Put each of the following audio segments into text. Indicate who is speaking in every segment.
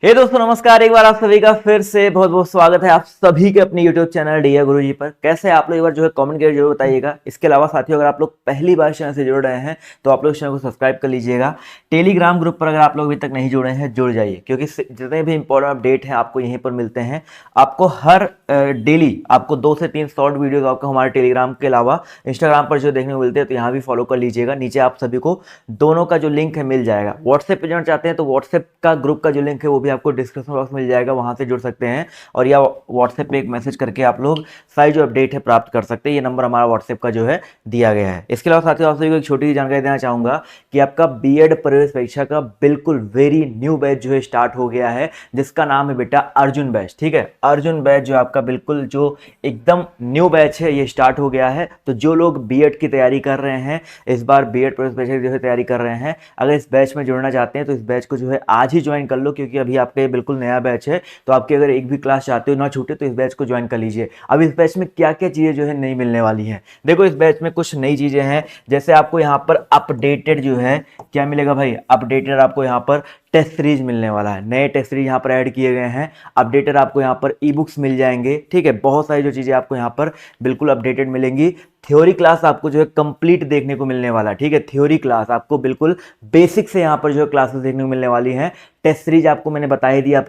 Speaker 1: हे दोस्तों नमस्कार। एक बार आप सभी का फिर से बहुत बहुत स्वागत है आप सभी के अपने YouTube चैनल डियर गुरुजी पर। कैसे आप लोग एक बार जो है कमेंट करके जरूर बताइएगा। इसके अलावा साथियों अगर आप लोग पहली बार चैनल से जुड़ रहे हैं तो आप लोग चैनल को सब्सक्राइब कर लीजिएगा। टेलीग्राम ग्रुप पर अगर आप लोग अभी तक नहीं जुड़े हैं जुड़ जाइए, क्योंकि जितने भी इंपॉर्टेंट अपडेट हैं आपको यहीं पर मिलते हैं। आपको हर डेली आपको 2 से 3 शॉर्ट वीडियोज आपको हमारे टेलीग्राम के अलावा इंस्टाग्राम पर जो देखने को मिलते हैं, तो यहाँ भी फॉलो कर लीजिएगा। नीचे आप सभी को दोनों का जो लिंक है मिल जाएगा। व्हाट्सएप पे जाना चाहते हैं तो व्हाट्सएप का ग्रुप का जो लिंक है वो भी आपको डिस्क्रिप्शन बॉक्स मिल जाएगा, वहां से जुड़ सकते हैं। और या व्हाट्सएप पे एक मैसेज करके आप लोग सारी जो अपडेट है प्राप्त कर सकते हैं। ये नंबर हमारा व्हाट्सएप का जो है दिया गया है। इसके अलावा साथियों आप सभी को एक छोटी सी जानकारी देना चाहूंगा कि आपका बीएड प्रवेश परीक्षा का बिल्कुल वेरी न्यू बैच जो है स्टार्ट हो गया है, जिसका नाम है बेटा अर्जुन बैच। ठीक है, अर्जुन बैच जो आपका बिल्कुल जो एकदम न्यू बैच है ये स्टार्ट हो गया है। तो जो लोग बीएड की तैयारी कर रहे हैं, इस बार बीएड प्रवेश परीक्षा की जो है तैयारी कर रहे हैं, अगर इस बैच में जुड़ना चाहते हैं तो इस बैच को जो है आज ही ज्वाइन कर लो, क्योंकि अभी आपके बिल्कुल नया बैच है। तो आपके अगर एक भी क्लास चाहते हो ना छूटे तो इस बैच को ज्वाइन कर लीजिए। अब इस बैच में क्या क्या चीज़ें जो है नई मिलने वाली हैं, देखो इस बैच में कुछ नई चीज़ें हैं। जैसे आपको यहाँ पर अपडेटेड जो है क्या मिलेगा भाई, अपडेटेड आपको यहाँ पर टेस्ट सीरीज मिलने वाला है। नए टेस्ट सीरीज यहाँ पर ऐड किए गए हैं। अपडेटेड आपको यहाँ पर ई बुक्स मिल जाएंगे। ठीक है, बहुत सारी जो चीज़ें आपको यहाँ पर बिल्कुल अपडेटेड मिलेंगी। थ्योरी क्लास आपको जो है कंप्लीट देखने को मिलने वाला है। ठीक है, थ्योरी क्लास आपको बिल्कुल बेसिक से यहाँ पर जो है क्लासेस देखने को मिलने वाली हैं। टेस्ट सीरीज आपको मैंने बता ही दिया,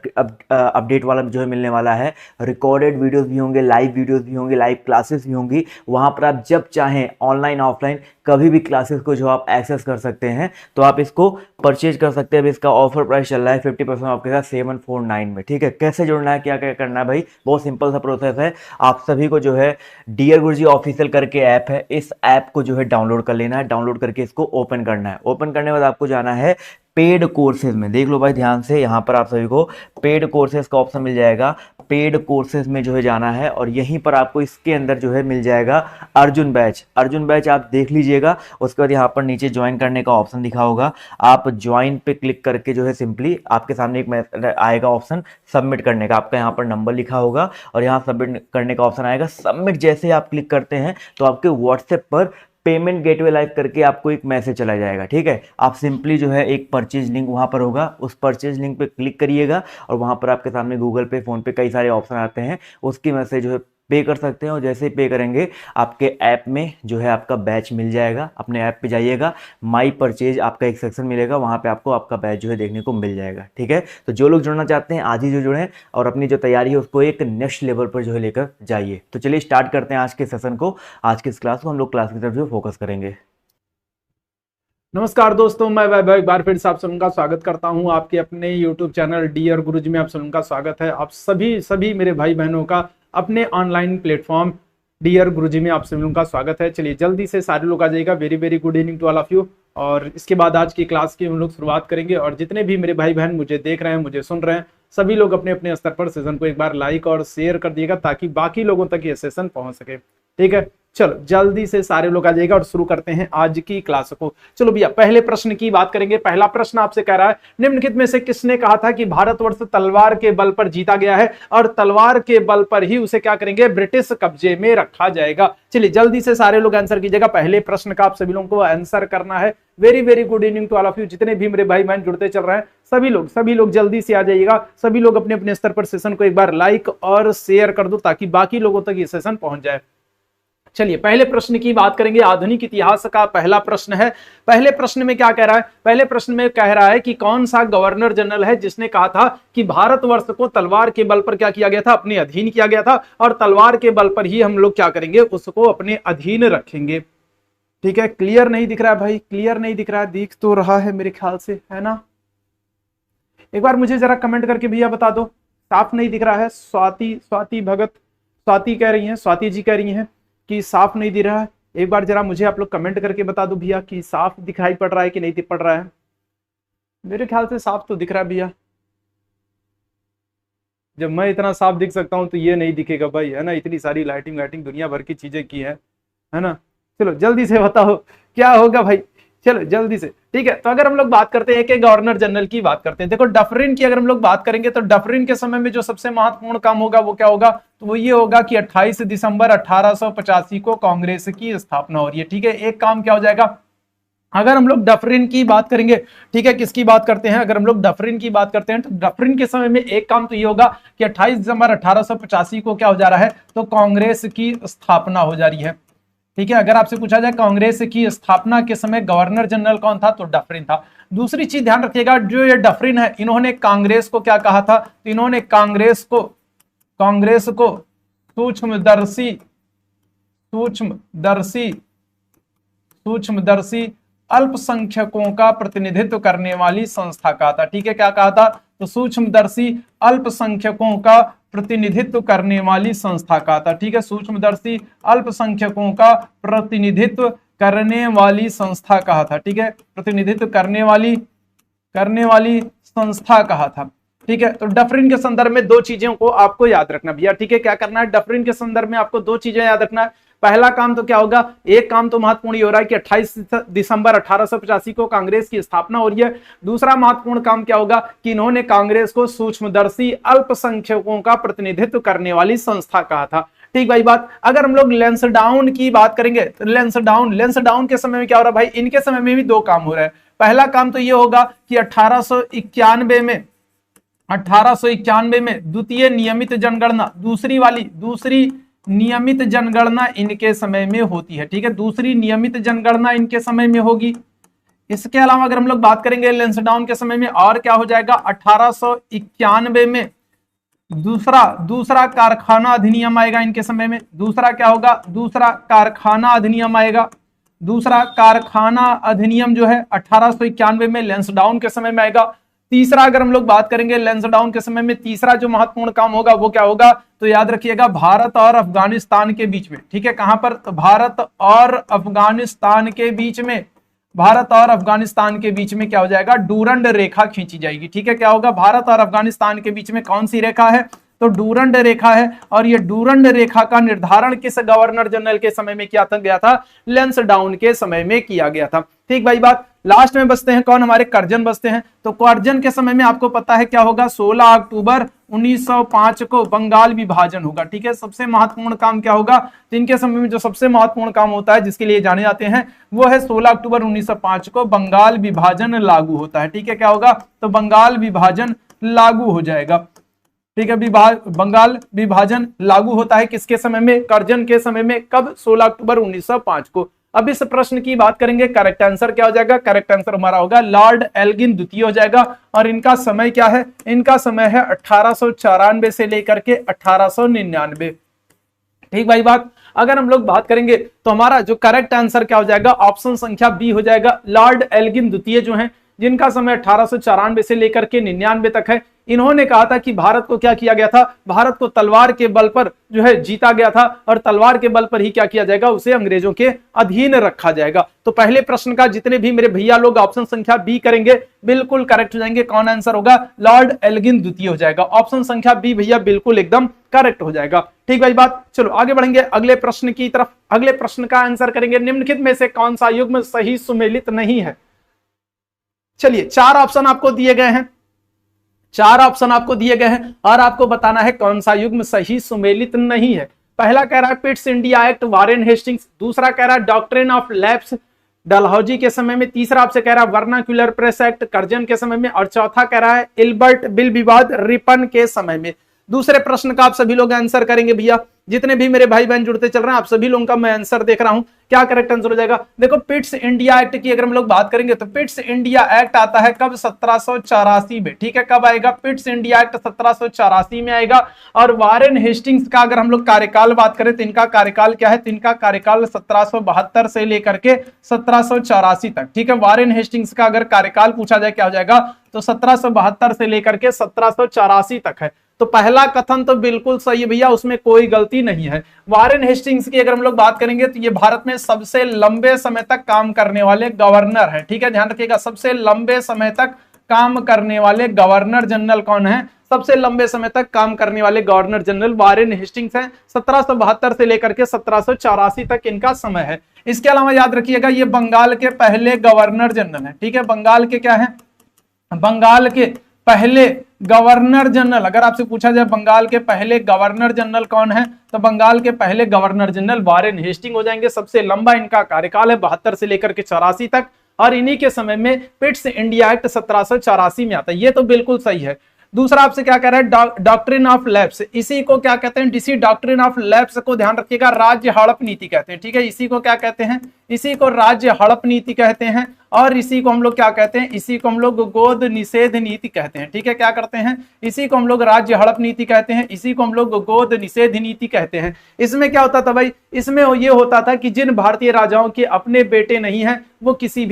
Speaker 1: अपडेट वाला जो है मिलने वाला है। रिकॉर्डेड वीडियोस भी होंगे, लाइव वीडियोस भी होंगे, लाइव क्लासेस भी होंगी। वहाँ पर आप जब चाहें ऑनलाइन ऑफलाइन कभी भी क्लासेस को जो आप एक्सेस कर सकते हैं। तो आप इसको परचेज कर सकते हैं। अभी इसका ऑफर प्राइस चल रहा है 50% आपके साथ 749 में। ठीक है, कैसे जुड़ना है, क्या क्या करना है भाई, बहुत सिंपल सा प्रोसेस है। आप सभी को जो है डियर गुरुजी ऑफिशियल करके ऐप है, इस ऐप को जो है डाउनलोड कर लेना है। डाउनलोड करके इसको ओपन करना है। ओपन करने के बाद आपको जाना है पेड कोर्सेज में। देख लो भाई ध्यान से, यहाँ पर आप सभी को पेड कोर्सेज का ऑप्शन मिल जाएगा। पेड कोर्सेज में जो है जाना है और यहीं पर आपको इसके अंदर जो है मिल जाएगा अर्जुन बैच। अर्जुन बैच आप देख लीजिएगा। उसके बाद यहाँ पर नीचे ज्वाइन करने का ऑप्शन दिखा होगा, आप ज्वाइन पे क्लिक करके जो है सिंपली आपके सामने एक आएगा ऑप्शन सबमिट करने का। आपका यहाँ पर नंबर लिखा होगा और यहाँ सबमिट करने का ऑप्शन आएगा। सबमिट जैसे ही आप क्लिक करते हैं तो आपके व्हाट्सएप पर पेमेंट गेटवे लाइव करके आपको एक मैसेज चला जाएगा। ठीक है, आप सिंपली जो है एक परचेज लिंक वहां पर होगा, उस परचेज लिंक पे क्लिक करिएगा और वहां पर आपके सामने गूगल पे, फोन पे कई सारे ऑप्शन आते हैं, उसकी मैसेज जो है पे कर सकते हैं। और जैसे ही पे करेंगे आपके ऐप में जो है आपका बैच मिल जाएगा। अपने ऐप पे जाइएगा, माई परचेज आपका एक सेक्शन मिलेगा, वहां पे आपको आपका बैच जो है देखने को मिल जाएगा। ठीक है, तो जो लोग जुड़ना चाहते हैं आज ही जो जुड़ें और अपनी जो तैयारी है उसको एक नेक्स्ट लेवल पर जो है लेकर जाइए। तो चलिए स्टार्ट करते हैं आज के सेशन को। आज की इस क्लास को हम लोग क्लास की तरफ जो फोकस करेंगे।
Speaker 2: नमस्कार दोस्तों, मैं वैभव एक बार फिर से आप सबका स्वागत करता हूं आपके अपने YouTube चैनल डियर गुरुजी में। आप सबका स्वागत है। आप सभी मेरे भाई बहनों का अपने ऑनलाइन प्लेटफॉर्म डियर गुरुजी में आप सभी का स्वागत है। चलिए जल्दी से सारे लोग आ जाइएगा। Very very good evening to all of you. और इसके बाद आज की क्लास की हम लोग शुरुआत करेंगे। और जितने भी मेरे भाई बहन मुझे देख रहे हैं, मुझे सुन रहे हैं, सभी लोग अपने अपने स्तर पर सेशन को एक बार लाइक और शेयर कर दिएगा ताकि बाकी लोगों तक ये सेशन पहुंच सके। ठीक है, चलो जल्दी से सारे लोग आ जाइएगा और शुरू करते हैं आज की क्लास को। चलो भैया पहले प्रश्न की बात करेंगे। पहला प्रश्न आपसे कह रहा है, निम्नलिखित में से किसने कहा था कि भारतवर्ष तलवार के बल पर जीता गया है और तलवार के बल पर ही उसे क्या करेंगे, ब्रिटिश कब्जे में रखा जाएगा। चलिए जल्दी से सारे लोग आंसर कीजिएगा। पहले प्रश्न का आप सभी लोगों को आंसर करना है। Very very good evening to all of you. जितने भी मेरे भाई बहन जुड़ते चल रहे हैं सभी लोग जल्दी से आ जाइएगा। सभी लोग अपने अपने स्तर पर सेशन को एक बार लाइक और शेयर कर दो ताकि बाकी लोगों तक ये सेशन पहुंच जाए। चलिए पहले प्रश्न की बात करेंगे। आधुनिक इतिहास का पहला प्रश्न है। पहले प्रश्न में क्या कह रहा है, पहले प्रश्न में कह रहा है कि कौन सा गवर्नर जनरल है जिसने कहा था कि भारतवर्ष को तलवार के बल पर क्या किया गया था, अपने अधीन किया गया था और तलवार के बल पर ही हम लोग क्या करेंगे, उसको अपने अधीन रखेंगे। ठीक है, क्लियर नहीं दिख रहा है भाई, क्लियर नहीं दिख रहा है, दिख तो रहा है मेरे ख्याल से, है ना। एक बार मुझे जरा कमेंट करके भैया बता दो, साफ नहीं दिख रहा है। स्वाति भगत, स्वाति कह रही है, स्वाति जी कह रही है कि साफ नहीं दिख रहा है। एक बार जरा मुझे आप लोग कमेंट करके बता दो भैया कि साफ दिखाई पड़ रहा है कि नहीं पड़ रहा है। मेरे ख्याल से साफ तो दिख रहा है भैया। जब मैं इतना साफ दिख सकता हूं तो ये नहीं दिखेगा भाई, है ना। इतनी सारी लाइटिंग दुनिया भर की चीजें की है ना। चलो जल्दी से बताओ क्या होगा भाई, चलो जल्दी से। ठीक है, तो अगर हम लोग बात करते हैं कि गवर्नर जनरल की बात करते हैं, देखो डफरिन की अगर हम लोग बात करेंगे तो डफरिन के समय में जो सबसे महत्वपूर्ण काम होगा वो क्या होगा, तो वो ये होगा कि 28 दिसंबर 1885 को कांग्रेस की स्थापना हो रही है। ठीक है, एक काम क्या हो जाएगा, अगर हम लोग डफरिन की बात करेंगे, ठीक है, किसकी बात करते हैं, अगर हम लोग डफरिन की बात करते हैं तो डफरिन के समय में एक काम तो ये होगा कि 28 दिसंबर 1885 को क्या हो जा रहा है, तो कांग्रेस की स्थापना हो जा रही है। ठीक है, अगर आपसे पूछा जाए कांग्रेस की स्थापना के समय गवर्नर जनरल कौन था, तो डफरिन था। दूसरी चीज ध्यान रखिएगा, जो ये डफरिन है, इन्होंने कांग्रेस को क्या कहा था, तो इन्होंने कांग्रेस को सूक्ष्मदर्शी अल्पसंख्यकों का प्रतिनिधित्व करने वाली संस्था कहा था। ठीक है, क्या कहा था, तो सूक्ष्मदर्शी अल्पसंख्यकों का प्रतिनिधित्व करने वाली संस्था कहा था। ठीक है, सूक्ष्मदर्शी अल्पसंख्यकों का प्रतिनिधित्व करने वाली संस्था कहा था। ठीक है, प्रतिनिधित्व करने वाली संस्था कहा था। ठीक है, तो डफरिन के संदर्भ में दो चीजों को आपको याद रखना भैया। ठीक है, क्या करना है, डफरिन के संदर्भ में आपको दो चीजें याद रखना है। पहला काम तो क्या होगा, एक काम तो महत्वपूर्ण ही हो रहा है कि 28 दिसंबर 1885 को कांग्रेस की स्थापना हो रही है। दूसरा महत्वपूर्ण काम क्या होगा कि इन्होंने कांग्रेस को सूक्ष्मदर्शी अल्पसंख्यकों का प्रतिनिधित्व करने वाली संस्था कहा था। ठीक भाई बात। अगर हम लोग लैंसडाउन की बात करेंगे तो लैंसडाउन के समय में क्या हो रहा है भाई, इनके समय में भी दो काम हो रहा है। पहला काम तो ये होगा कि 1891 में द्वितीय नियमित जनगणना, दूसरी नियमित जनगणना इनके समय में होती है। ठीक है, दूसरी नियमित जनगणना इनके समय में होगी। इसके अलावा अगर हम लोग बात करेंगे लैंसडाउन के समय में और क्या हो जाएगा, 1891 में दूसरा कारखाना अधिनियम आएगा इनके समय में। दूसरा क्या होगा, दूसरा कारखाना अधिनियम आएगा। दूसरा कारखाना अधिनियम जो है 1891 में लैंसडाउन के समय में आएगा। तीसरा अगर हम लोग बात करेंगे लैंसडाउन के समय में, तीसरा जो महत्वपूर्ण काम होगा वो क्या होगा, तो याद रखिएगा भारत और अफगानिस्तान के बीच में। ठीक है, कहां पर, तो भारत और अफगानिस्तान के बीच में क्या हो जाएगा, डूरंड रेखा खींची जाएगी। ठीक है, क्या होगा, भारत और अफगानिस्तान के बीच में कौन सी रेखा है, तो डूरंड रेखा है। और ये डूरंड रेखा का निर्धारण किस गवर्नर जनरल के समय में किया गया था, लैंसडाउन के समय में किया गया था। ठीक भाई बात। लास्ट में बचते हैं कौन, हमारे कर्जन बचते हैं। तो कर्जन के समय में आपको पता है क्या होगा, 16 अक्टूबर 1905 को बंगाल विभाजन होगा। ठीक है, सबसे महत्वपूर्ण काम क्या होगा, तो इनके समय में जो सबसे महत्वपूर्ण काम होता है जिसके लिए जाने जाते हैं वो है 16 अक्टूबर 1905 को बंगाल विभाजन लागू होता है। ठीक है, क्या होगा, तो बंगाल विभाजन लागू हो जाएगा। ठीक है, बंगाल विभाजन लागू होता है किसके समय में, कर्जन के समय में। कब, 16 अक्टूबर 1905 को। अब इस प्रश्न की बात करेंगे, करेक्ट आंसर क्या हो जाएगा, करेक्ट आंसर हमारा होगा लॉर्ड एल्गिन द्वितीय हो जाएगा। और इनका समय क्या है, इनका समय है 1894 से लेकर के 1899। ठीक भाई बात। अगर हम लोग बात करेंगे तो हमारा जो करेक्ट आंसर क्या हो जाएगा, ऑप्शन संख्या बी हो जाएगा। लॉर्ड एल्गिन द्वितीय जो है, जिनका समय 1894 से लेकर के 99 तक है, इन्होंने कहा था कि भारत को क्या किया गया था, भारत को तलवार के बल पर जो है जीता गया था और तलवार के बल पर ही क्या किया जाएगा, उसे अंग्रेजों के अधीन रखा जाएगा। तो पहले प्रश्न का जितने भी मेरे भैया लोग ऑप्शन संख्या बी करेंगे बिल्कुल करेक्ट हो जाएंगे। कौन आंसर होगा, लॉर्ड एल्गिन द्वितीय हो जाएगा। ऑप्शन संख्या बी भैया बिल्कुल एकदम करेक्ट हो जाएगा। ठीक भाई बात। चलो आगे बढ़ेंगे अगले प्रश्न की तरफ। अगले प्रश्न का आंसर करेंगे, निम्नलिखित में से कौन सा युग्म सही सुमेलित नहीं है। चलिए, चार ऑप्शन आपको दिए गए हैं और आपको बताना है कौन सा युग्म सही सुमेलित नहीं है। पहला कह रहा है Pitt's India act Warren Hastings, दूसरा कह रहा है डॉक्ट्रिन ऑफ लैप्स डलहौजी के समय में, तीसरा आपसे कह रहा है वर्नाक्यूलर प्रेस एक्ट कर्जन के समय में, और चौथा कह रहा है इल्बर्ट बिल विवाद रिपन के समय में। दूसरे प्रश्न का आप सभी लोग आंसर करेंगे भैया, जितने भी मेरे भाई बहन जुड़ते चल रहे हैं आप सभी लोगों का मैं आंसर देख रहा हूं। क्या करेक्ट आंसर हो जाएगा, देखो पिट्स इंडिया एक्ट की अगर हम लोग बात करेंगे तो पिट्स इंडिया एक्ट आता है कब, 1784 में। ठीक है, कब आएगा, पिट्स इंडिया एक्ट 1784 में आएगा। और वारेन हेस्टिंग्स का अगर हम लोग कार्यकाल बात करें तो इनका कार्यकाल क्या है, तो इनका कार्यकाल 1772 से लेकर के 1784 तक। ठीक है, वारेन हेस्टिंग्स का अगर कार्यकाल पूछा जाए क्या हो जाएगा, तो 1772 से लेकर के 1784 तक है। तो पहला कथन तो बिल्कुल सही है भैया, उसमें कोई गलती नहीं है। वारेन हेस्टिंग्स की अगर हम लोग बात करेंगे तो ये भारत में सबसे लंबे समय तक काम करने वाले गवर्नर है। ठीक है, ध्यान रखिएगा, सबसे लंबे समय तक काम करने वाले गवर्नर जनरल कौन है, सबसे लंबे समय तक काम करने वाले गवर्नर जनरल वारेन हेस्टिंग्स हैं। 1772 से लेकर के 1784 तक इनका समय है। इसके अलावा याद रखिएगा ये बंगाल के पहले गवर्नर जनरल है। ठीक है, बंगाल के क्या है, बंगाल के पहले गवर्नर जनरल, अगर आपसे पूछा जाए बंगाल के पहले गवर्नर जनरल कौन है, तो बंगाल के पहले गवर्नर जनरल वारेन हेस्टिंग हो जाएंगे। सबसे लंबा इनका कार्यकाल है 72 से लेकर के 84 तक। और इन्हीं के समय में पिट्स इंडिया एक्ट 1784 में आता है। ये तो बिल्कुल सही है। दूसरा आपसे क्या कह रहा है, डॉक्ट्रिन ऑफ लैप्स, इसी को क्या कहते हैं, इसी डॉक्ट्रिन ऑफ लैप्स को ध्यान रखिएगा राज्य हड़प नीति कहते हैं। ठीक है, इसी को क्या कहते हैं, इसी को राज्य हड़प नीति कहते हैं और इसी को हम लोग क्या कहते हैं, इसी को हम लोग गोद निषेध नीति कहते हैं। ठीक है, क्या करते हैं, इसी को हम लोग राज्य हड़प नीति कहते हैं, इसी को हम लोग गोद निषेध नीति कहते हैं। इसमें क्या होता था भाई, इसमें ये होता था कि जिन भारतीय राजाओं के अपने बेटे नहीं हैं वो किसी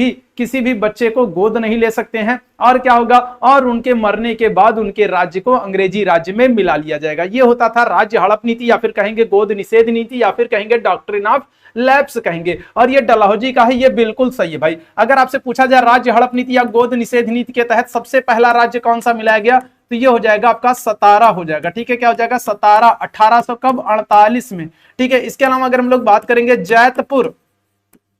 Speaker 2: भी बच्चे को गोद नहीं ले सकते हैं और क्या होगा, और उनके मरने के बाद उनके राज्य को अंग्रेजी राज्य में मिला लिया जाएगा। ये होता था राज्य हड़प नीति, या फिर कहेंगे गोद निषेध नीति, या फिर कहेंगे डॉक्ट्रिन ऑफ लैप्स कहेंगे। और ये डलहौजी का है, ये बिल्कुल सही है भाई। अगर आपसे पूछा जाए राज्य हड़प नीति या गोद निषेध नीति के तहत सबसे पहला राज्य कौन सा मिलाया गया, तो ये हो जाएगा आपका सतारा हो जाएगा। ठीक है, क्या हो जाएगा, सतारा, 1848 में। ठीक है, इसके अलावा अगर हम लोग बात करेंगे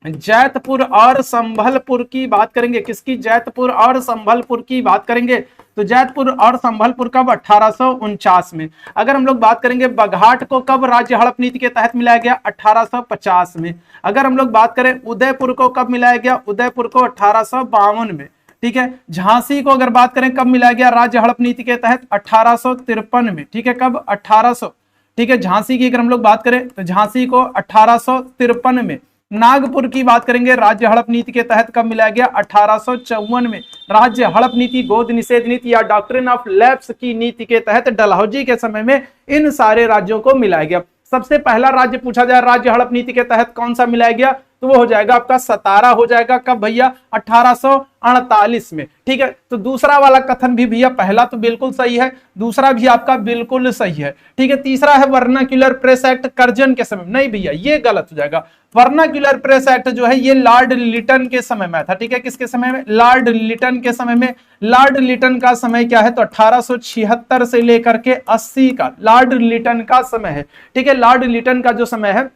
Speaker 2: जैतपुर और संभलपुर की बात करेंगे, किसकी, जैतपुर और संभलपुर की बात करेंगे, तो जैतपुर और संभलपुर कब, 1849 में। अगर हम लोग बात करेंगे बघाट को कब राज्य हड़प नीति के तहत मिलाया गया, 1850 में। अगर हम लोग बात करें उदयपुर को कब मिलाया गया, उदयपुर को 1852 में। ठीक है, झांसी को अगर बात करें कब मिलाया गया राज्य हड़प नीति के तहत, 1853 में। ठीक है, कब, 1800। ठीक है, झांसी की अगर हम लोग बात करें तो झांसी को 1853 में। नागपुर की बात करेंगे राज्य हड़प नीति के तहत कब मिलाया गया, 1854 में। राज्य हड़प नीति, गोद निषेध नीति या डॉक्ट्रिन ऑफ लैप्स की नीति के तहत डलहौजी के समय में इन सारे राज्यों को मिलाया गया। सबसे पहला राज्य पूछा जाए राज्य हड़प नीति के तहत कौन सा मिलाया गया, तो वो हो जाएगा आपका सतारा हो जाएगा। कब भैया, 1848 में। ठीक है, तो दूसरा वाला कथन भी भैया, पहला तो बिल्कुल सही है, दूसरा भी आपका बिल्कुल सही है। ठीक है, तीसरा है वर्नाक्यूलर प्रेस एक्ट कर्जन के समय, नहीं भैया ये गलत हो जाएगा। वर्नाक्यूलर प्रेस एक्ट जो है ये लॉर्ड लिटन के समय में था। ठीक है, किसके समय में, लॉर्ड लिटन के समय में। लॉर्ड लिटन का समय क्या है, तो 1876 से लेकर के 80 का लॉर्ड लिटन का समय है। ठीक है, लॉर्ड लिटन का जो समय है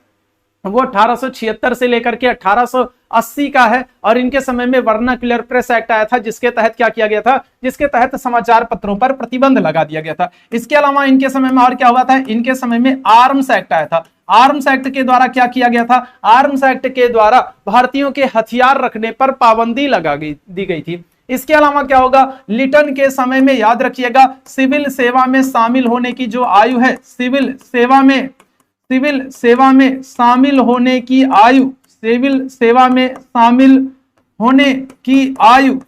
Speaker 2: वो 1876 से लेकर के 1880 का है और इनके समय में वर्नाक्यूलर प्रेस एक्ट आया था, जिसके तहत क्या किया गया था, जिसके तहत समाचार पत्रों पर प्रतिबंध लगा दिया गया था। इसके अलावा इनके समय में और क्या हुआ था, इनके समय में आर्म्स एक्ट आया था। आर्म्स एक्ट के द्वारा क्या किया गया था, आर्म्स एक्ट के द्वारा भारतीयों के हथियार रखने पर पाबंदी दी गई थी। इसके अलावा क्या होगा, लिटन के समय में याद रखिएगा सिविल सेवा में शामिल होने की जो आयु है, सिविल सेवा में शामिल होने की आयु, सिविल सेवा में शामिल होने की आयु,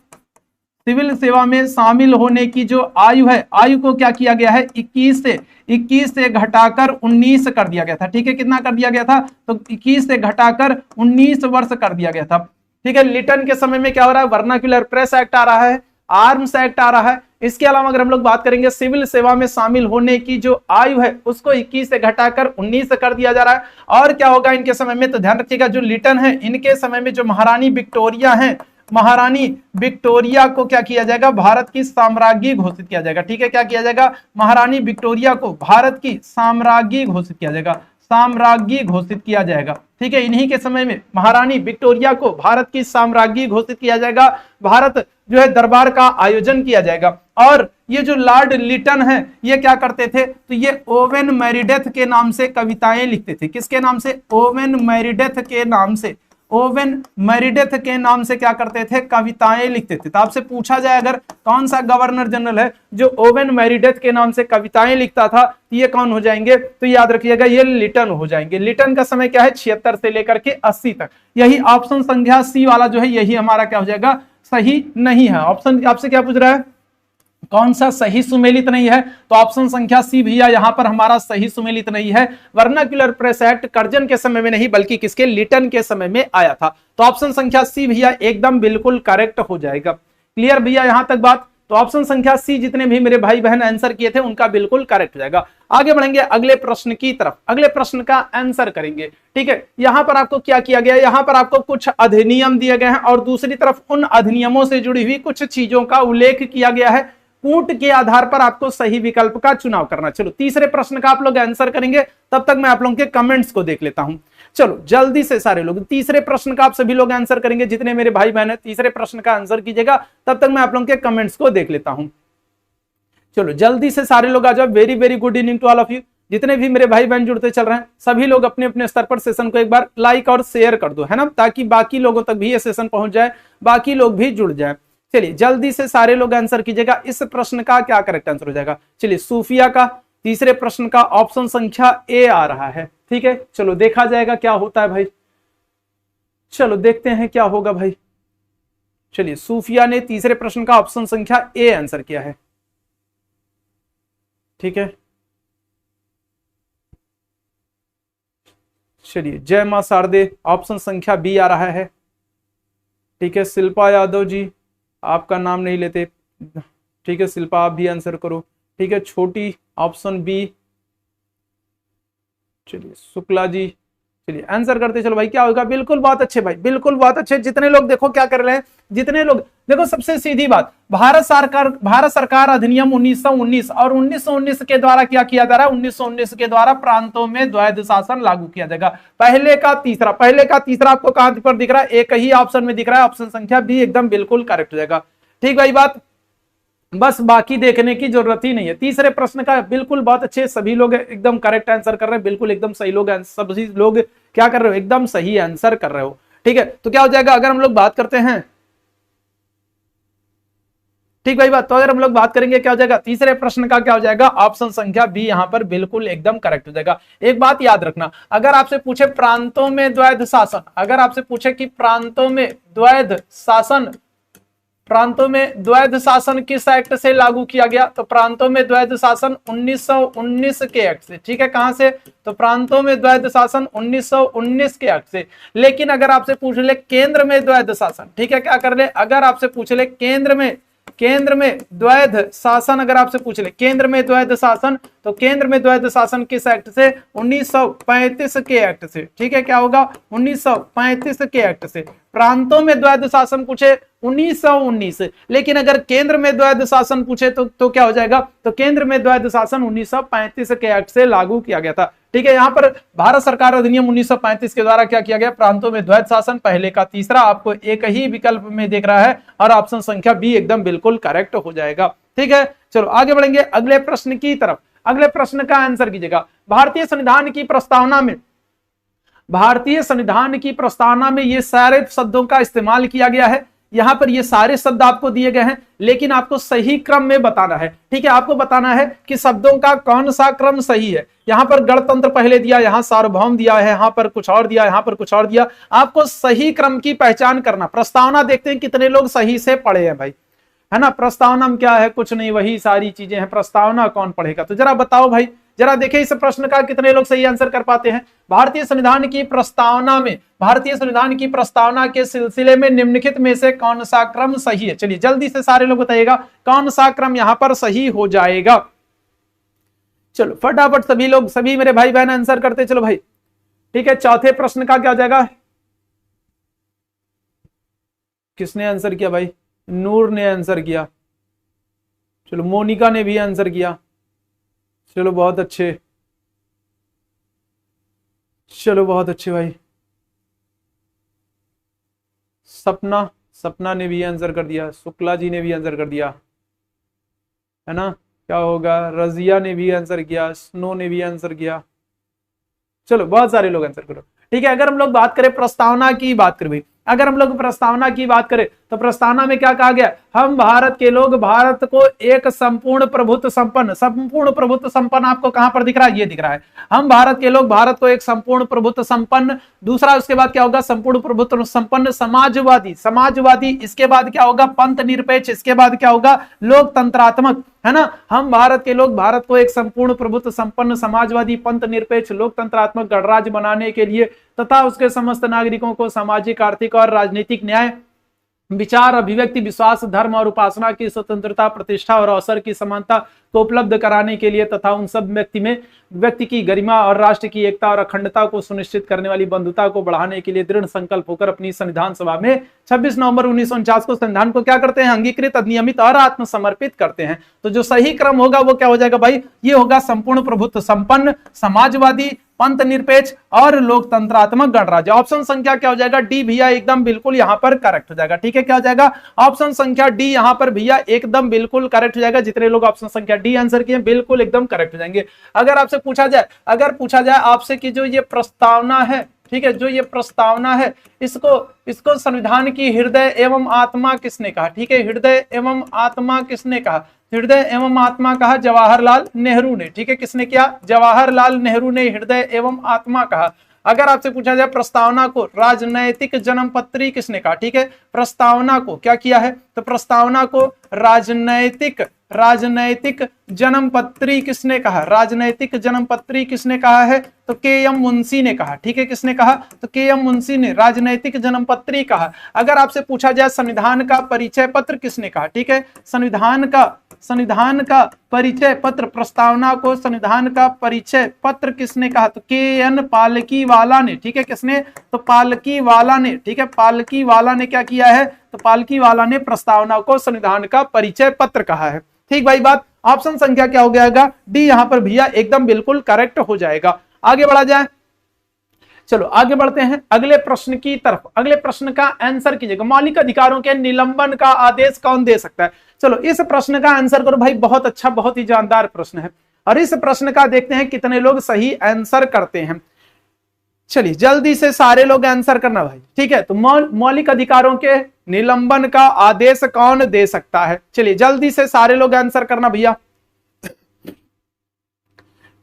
Speaker 2: सिविल सेवा में शामिल होने की जो आयु है, आयु को क्या किया गया है, 21 से घटाकर 19 कर दिया गया था। ठीक है, कितना कर दिया गया था, तो 21 से घटाकर 19 वर्ष कर दिया गया था। ठीक है, लिटन के समय में क्या हो रहा है, वर्नाक्यूलर प्रेस एक्ट आ रहा है, आर्म्स एक्ट आ रहा है। इसके अलावा अगर हम लोग बात करेंगे सिविल सेवा में शामिल होने की जो आयु है उसको 21 से घटाकर 19 कर दिया जा रहा है। और क्या होगा इनके समय में, तो ध्यान रखिएगा जो लिटन है इनके समय में जो महारानी विक्टोरिया है, महारानी विक्टोरिया को क्या किया जाएगा, भारत की साम्राज्ञी घोषित किया जाएगा। ठीक है, क्या किया जाएगा, महारानी विक्टोरिया को भारत की साम्राज्ञी घोषित किया जाएगा, साम्राज्ञी घोषित किया जाएगा। ठीक है, इन्हीं के समय में महारानी विक्टोरिया को भारत की साम्राज्ञी घोषित किया जाएगा। भारत जो है दरबार का आयोजन किया जाएगा। और ये जो लॉर्ड लिटन है ये क्या करते थे, तो ये ओवेन मैरीडेथ के नाम से कविताएं लिखते थे। किसके नाम से, ओवेन मैरीडेथ के नाम से, ओवेन मैरीडेथ के नाम से क्या करते थे, कविताएं लिखते थे। तो आपसे पूछा जाए अगर कौन सा गवर्नर जनरल है जो ओवेन मैरीडेथ के नाम से कविताएं लिखता था, तो ये कौन हो जाएंगे, तो याद रखिएगा ये लिटन हो जाएंगे। लिटन का समय क्या है, 76 से लेकर के 80 तक। यही ऑप्शन संख्या सी वाला जो है यही हमारा क्या हो जाएगा, सही नहीं है। ऑप्शन आपसे क्या पूछ रहा है, कौन सा सही सुमेलित नहीं है, तो ऑप्शन संख्या सी भैया यहां पर हमारा सही सुमेलित नहीं है। वर्नाक्यूलर प्रेस एक्ट कर्जन के समय में नहीं बल्कि किसके, लिटन के समय में आया था। तो ऑप्शन संख्या सी भैया एकदम बिल्कुल करेक्ट हो जाएगा। क्लियर भैया यहां तक बात, तो ऑप्शन संख्या सी जितने भी मेरे भाई बहन आंसर किए थे उनका बिल्कुल करेक्ट हो जाएगा। आगे बढ़ेंगे अगले प्रश्न की तरफ, अगले प्रश्न का आंसर करेंगे। ठीक है, यहां पर आपको क्या किया गया है, यहां पर आपको कुछ अधिनियम दिए गए हैं और दूसरी तरफ उन अधिनियमों से जुड़ी हुई कुछ चीजों का उल्लेख किया गया है। पूट के आधार पर आपको सही विकल्प का चुनाव करना। चलो तीसरे प्रश्न का आप लोग आंसर करेंगे, तब तक मैं आप लोगों के कमेंट्स को देख लेता हूं। चलो जल्दी से सारे लोग तीसरे प्रश्न का आप सभी लोग आंसर करेंगे, जितने मेरे भाई बहन है तीसरे प्रश्न का आंसर कीजिएगा, तब तक मैं आप लोगों के कमेंट्स को देख लेता हूं। चलो जल्दी से सारे लोग आ जाओ। Very very good evening to all of you. जितने भी मेरे भाई बहन जुड़ते चल रहे हैं सभी लोग अपने अपने स्तर पर सेशन को एक बार लाइक और शेयर कर दो, है ना, ताकि बाकी लोगों तक भी ये सेशन पहुंच जाए, बाकी लोग भी जुड़ जाए। चलिए जल्दी से सारे लोग आंसर कीजिएगा, इस प्रश्न का क्या करेक्ट आंसर हो जाएगा। चलिए सूफिया का तीसरे प्रश्न का ऑप्शन संख्या ए आ रहा है। ठीक है, चलो देखा जाएगा क्या होता है भाई, चलो देखते हैं क्या होगा भाई। चलिए सूफिया ने तीसरे प्रश्न का ऑप्शन संख्या ए आंसर किया है। ठीक है, चलिए जय मां शारदे ऑप्शन संख्या बी आ रहा है। ठीक है, शिल्पा यादव जी आपका नाम नहीं लेते। ठीक है शिल्पा आप भी आंसर करो। ठीक है, छोटी ऑप्शन बी। चलिए शुक्ला जी, चलिए आंसर करते चलो भाई, क्या होगा। बिल्कुल बहुत अच्छे भाई, बिल्कुल बहुत अच्छे। जितने लोग देखो क्या कर रहे हैं, जितने लोग देखो, सबसे सीधी बात, भारत सरकार अधिनियम 1919 और 1919 के द्वारा क्या किया जा रहा है, 1919 के द्वारा प्रांतों में द्वैध शासन लागू किया जाएगा। पहले का तीसरा आपको कहां पर दिख रहा है, एक ही ऑप्शन में दिख रहा है, ऑप्शन संख्या बी एकदम बिल्कुल करेक्ट हो जाएगा। ठीक भाई बात, बस बाकी देखने की जरूरत ही नहीं है। तीसरे प्रश्न का बिल्कुल बहुत अच्छे, सभी लोग एकदम करेक्ट आंसर कर रहे हैं, बिल्कुल एकदम सही लोग, सभी लोग क्या कर रहे हो, एकदम सही आंसर कर रहे हो। ठीक है, तो क्या हो जाएगा अगर हम लोग बात करते हैं, ठीक भाई बात, तो अगर हम लोग बात करेंगे क्या हो जाएगा, तीसरे प्रश्न का क्या हो जाएगा, ऑप्शन संख्या बी यहां पर बिल्कुल एकदम करेक्ट हो जाएगा। एक बात याद रखना, अगर आपसे पूछे प्रांतों में द्वैध शासन, अगर आपसे पूछे कि प्रांतों में द्वैध शासन किस एक्ट से लागू किया गया, तो प्रांतों में द्वैध शासन 1919 के एक्ट से। ठीक है, कहां से, तो प्रांतों में द्वैध शासन 1919 के एक्ट से। लेकिन अगर आपसे पूछ ले केंद्र में द्वैध शासन, ठीक है, क्या कर ले, अगर आपसे पूछ ले केंद्र में द्वैध शासन, अगर आपसे पूछ ले केंद्र में द्वैध शासन, तो केंद्र में द्वैध शासन किस एक्ट से, 1935 के एक्ट से। ठीक है, क्या होगा, 1935 के एक्ट से। प्रांतों में द्वैध शासन पूछे 1919, लेकिन अगर केंद्र में द्वैध शासन पूछे तो क्या हो जाएगा, तो केंद्र में द्वैध शासन 1935 के एक्ट से लागू किया गया था। ठीक है, यहां पर भारत सरकार अधिनियम 1935 के द्वारा क्या किया गया, प्रांतों में द्वैध शासन, पहले का तीसरा आपको एक ही विकल्प में देख रहा है, और ऑप्शन संख्या बी एकदम बिल्कुल करेक्ट हो जाएगा। ठीक है, चलो आगे बढ़ेंगे अगले प्रश्न की तरफ। अगले प्रश्न का आंसर कीजिएगा। भारतीय संविधान की प्रस्तावना में ये सारे शब्दों का इस्तेमाल किया गया है। यहां पर ये सारे शब्द आपको दिए गए हैं, लेकिन आपको सही क्रम में बताना है। ठीक है, आपको बताना है कि शब्दों का कौन सा क्रम सही है। यहां पर गणतंत्र पहले दिया, यहां सार्वभौम दिया है, यहां पर कुछ और दिया, यहां पर कुछ और दिया। आपको सही क्रम की पहचान करना। प्रस्तावना देखते हैं कितने लोग सही से पढ़े हैं भाई, है ना। प्रस्तावना में क्या है, कुछ नहीं, वही सारी चीजें हैं। प्रस्तावना कौन पढ़ेगा, तो जरा बताओ भाई, जरा देखिए इस प्रश्न का कितने लोग सही आंसर कर पाते हैं। भारतीय संविधान की प्रस्तावना के सिलसिले में निम्नलिखित में से कौन सा क्रम सही है। चलिए जल्दी से सारे लोग बताइएगा कौन सा क्रम यहां पर सही हो जाएगा। चलो फटाफट सभी मेरे भाई बहन आंसर करते चलो भाई। ठीक है, चौथे प्रश्न का क्या हो जाएगा, किसने आंसर किया भाई, नूर ने आंसर किया। चलो मोनिका ने भी आंसर किया, चलो बहुत अच्छे, चलो बहुत अच्छे भाई। सपना ने भी आंसर कर दिया, शुक्ला जी ने भी आंसर कर दिया, है ना। क्या होगा, रजिया ने भी आंसर किया, स्नो ने भी आंसर किया। चलो बहुत सारे लोग आंसर करो। ठीक है, अगर हम लोग बात करें प्रस्तावना की बात करें भाई, अगर हम लोग प्रस्तावना की बात करें तो प्रस्तावना में क्या कहा गया, हम भारत के लोग भारत को एक संपूर्ण प्रभुत्व संपन्न आपको कहां पर दिख रहा है, ये दिख रहा है। हम भारत के लोग भारत को एक संपूर्ण प्रभुत्व संपन्न, दूसरा उसके बाद क्या होगा, संपूर्ण प्रभुत्व संपन्न समाजवादी, इसके बाद क्या होगा, पंथ निरपेक्ष, इसके बाद क्या होगा, लोकतंत्रात्मक, है ना। हम भारत के लोग भारत को एक संपूर्ण प्रभुत्व संपन्न समाजवादी पंथ निरपेक्ष लोकतंत्रात्मक गणराज्य बनाने के लिए तथा उसके समस्त नागरिकों को सामाजिक, आर्थिक और राजनीतिक न्याय, विचार, अभिव्यक्ति, विश्वास, धर्म और उपासना की स्वतंत्रता, प्रतिष्ठा और अवसर की समानता को उपलब्ध कराने के लिए तथा उन सब व्यक्ति की गरिमा और राष्ट्र की एकता और अखंडता को सुनिश्चित करने वाली बंधुता को बढ़ाने के लिए दृढ़ संकल्प होकर अपनी संविधान सभा में 26 नवंबर 1949 को संविधान को क्या करते हैं, अंगीकृत, अधिनियमित और आत्मसमर्पित करते हैं। तो जो सही क्रम होगा वो क्या हो जाएगा भाई, ये होगा संपूर्ण प्रभुत्व संपन्न, समाजवादी, पंथ निरपेक्ष और लोकतंत्रात्मक गणराज्य। ऑप्शन संख्या क्या हो जाएगा? डी भैया एकदम बिल्कुल यहां पर करेक्ट हो जाएगा। ठीक है, क्या हो जाएगा? ऑप्शन संख्या डी यहां पर भैया एकदम बिल्कुल करेक्ट हो जाएगा। जितने लोग ऑप्शन संख्या डी आंसर किए बिल्कुल एकदम करेक्ट हो जाएंगे। अगर आपसे पूछा जाए आपसे कि जो ये प्रस्तावना है, ठीक है, जो ये प्रस्तावना है, इसको संविधान की हृदय एवं आत्मा किसने कहा? ठीक है, हृदय एवं आत्मा किसने कहा? हृदय एवं आत्मा कहा जवाहरलाल नेहरू ने। ठीक है, किसने किया? जवाहरलाल नेहरू ने हृदय एवं आत्मा कहा। अगर आपसे पूछा जाए प्रस्तावना को राजनैतिक जन्मपत्री किसने कहा? ठीक है, प्रस्तावना को क्या किया है? तो प्रस्तावना को राजनैतिक जन्मपत्री किसने कहा? राजनैतिक जन्मपत्री किसने कहा है? तो के एम मुंशी ने कहा। ठीक है, किसने कहा? तो के एम मुंशी ने राजनैतिक जन्मपत्री कहा। अगर आपसे पूछा जाए संविधान का परिचय पत्र किसने कहा? ठीक है, संविधान का परिचय पत्र, प्रस्तावना को संविधान का परिचय पत्र किसने कहा? तो के एन पालकीवाला ने। ठीक है, किसने? तो पालकीवाला ने। ठीक है, पालकीवाला ने क्या किया है? तो पालकीवाला ने प्रस्तावना को संविधान का परिचय पत्र कहा है। ठीक भाई बात। ऑप्शन संख्या क्या हो जाएगा? डी यहां पर भैया एकदम बिल्कुल करेक्ट हो जाएगा। आगे बढ़ा जाए, चलो आगे बढ़ते हैं अगले प्रश्न की तरफ। अगले प्रश्न का आंसर कीजिएगा। मौलिक अधिकारों के निलंबन का आदेश कौन दे सकता है? चलो इस प्रश्न का आंसर करो भाई। बहुत अच्छा, बहुत ही जानदार प्रश्न है और इस प्रश्न का देखते हैं कितने लोग सही आंसर करते हैं। चलिए जल्दी से सारे लोग आंसर करना भाई। ठीक है, तो मौलिक अधिकारों के निलंबन का आदेश कौन दे सकता है? चलिए जल्दी से सारे लोग आंसर करना भैया।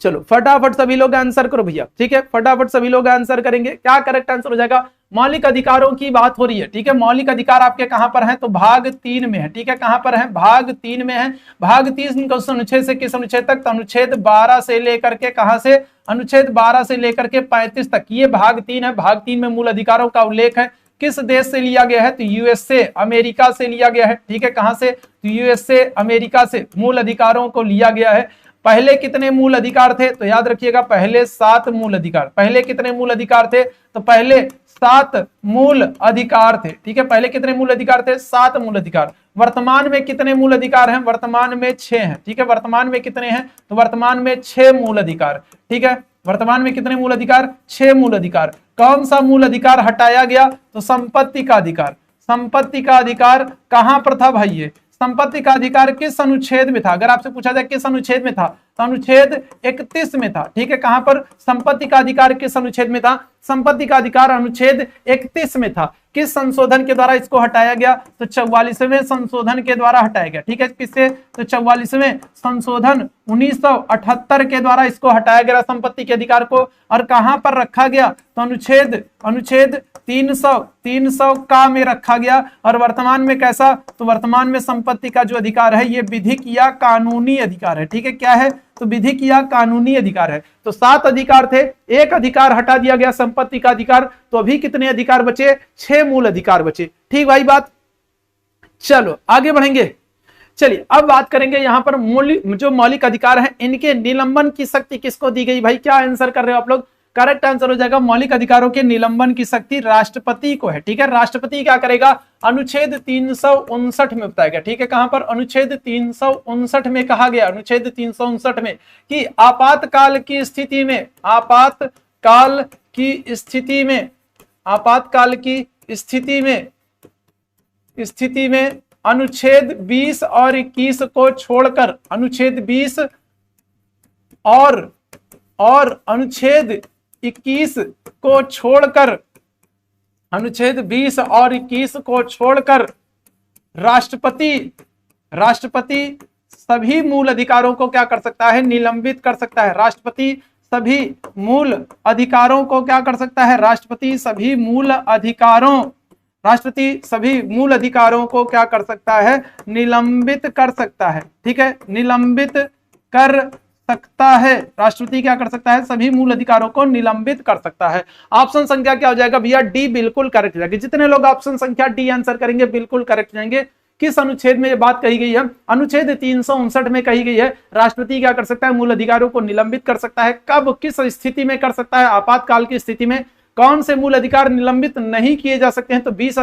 Speaker 2: चलो फटाफट सभी लोग आंसर करो भैया। ठीक है, फटाफट सभी लोग आंसर करेंगे। क्या करेक्ट आंसर हो जाएगा? मौलिक अधिकारों की बात हो रही है। ठीक है, मौलिक अधिकार आपके कहां पर हैं? तो भाग 3 में है। ठीक है, कहां पर है? भाग 3 में है। भाग 3 को अनुच्छेद से किस अनुच्छेद तक? तो अनुच्छेद 12 से लेकर के कहां से? अनुच्छेद 12 से लेकर के 35 तक ये भाग 3 है। भाग 3 में मूल अधिकारों का उल्लेख है। किस देश से लिया गया है? तो यूएसए अमेरिका से लिया गया है। ठीक है, कहां से? तो यूएसए अमेरिका से मूल अधिकारों को लिया गया है। पहले कितने मूल अधिकार थे? तो याद रखिएगा पहले 7 मूल अधिकार। पहले कितने मूल अधिकार थे? तो पहले 7 मूल अधिकार थे। ठीक है, पहले कितने मूल अधिकार थे? 7 मूल अधिकार। वर्तमान में कितने मूल अधिकार हैं? वर्तमान में 6 हैं। ठीक है, वर्तमान में कितने हैं? तो वर्तमान में 6 मूल अधिकार। ठीक है, वर्तमान में कितने मूल अधिकार? 6 मूल अधिकार। कौन सा मूल अधिकार हटाया गया? तो संपत्ति का अधिकार। संपत्ति का अधिकार कहां पर था भाई? ये संपत्ति का अधिकार किस अनुच्छेद में था? अगर आपसे पूछा जाए किस अनुच्छेद में था, तो अनुच्छेद 31 में था। ठीक है, कहां पर? संपत्ति का अधिकार किस अनुच्छेद में था? संपत्ति का अधिकार अनुच्छेद 31 में था। किस संशोधन के द्वारा इसको हटाया गया? तो 44वें संशोधन के द्वारा हटाया गया। ठीक है, किससे? तो 44वें संशोधन 1978 के द्वारा इसको हटाया गया संपत्ति के अधिकार को। और कहां पर रखा गया? तो अनुच्छेद 300 का में रखा गया। और वर्तमान में कैसा? तो वर्तमान में संपत्ति का जो अधिकार है ये विधिक या कानूनी अधिकार है। ठीक है, क्या है? तो विधिक या कानूनी अधिकार है। तो 7 अधिकार थे, एक अधिकार हटा दिया गया संपत्ति का अधिकार। तो अभी कितने अधिकार बचे? 6 मूल अधिकार बचे। ठीक भाई बात। चलो आगे बढ़ेंगे। चलिए अब बात करेंगे यहां पर जो मौलिक अधिकार हैं इनके निलंबन की शक्ति किसको दी गई? भाई क्या आंसर कर रहे हो आप लोग? करेक्ट आंसर हो जाएगा मौलिक अधिकारों के निलंबन की शक्ति राष्ट्रपति को है। ठीक है, राष्ट्रपति क्या करेगा? अनुच्छेद 359 में बताया गया। ठीक है, कहां पर? अनुच्छेद 359 में कहा गया, अनुच्छेद 359 में कि आपातकाल की स्थिति में अनुच्छेद 20 और 21 को छोड़कर अनुच्छेद 20 और अनुच्छेद 21 को छोड़कर अनुच्छेद 20 और 21 को छोड़कर राष्ट्रपति सभी मूल अधिकारों को क्या कर सकता है? निलंबित कर सकता है। राष्ट्रपति सभी मूल अधिकारों को क्या कर सकता है? राष्ट्रपति सभी मूल अधिकारों को क्या कर सकता है? निलंबित कर सकता है। ठीक है, निलंबित कर सकता है। राष्ट्रपति क्या कर सकता है? सभी मूल अधिकारों को निलंबित कर सकता है। ऑप्शन संख्या क्या हो जाएगा भैया? डी बिल्कुल करेक्ट जाएगी। जितने लोग ऑप्शन संख्या डी आंसर करेंगे बिल्कुल करेक्ट जाएंगे। किस अनुच्छेद में ये बात कही गई है? अनुच्छेद 359 में कही गई है राष्ट्रपति क्या कर सकता है? मूल अधिकारों को निलंबित कर सकता है। कब, किस स्थिति में कर सकता है? आपातकाल की स्थिति में। कौन से मूल अधिकार निलंबित नहीं किए जा सकते हैं? तो 20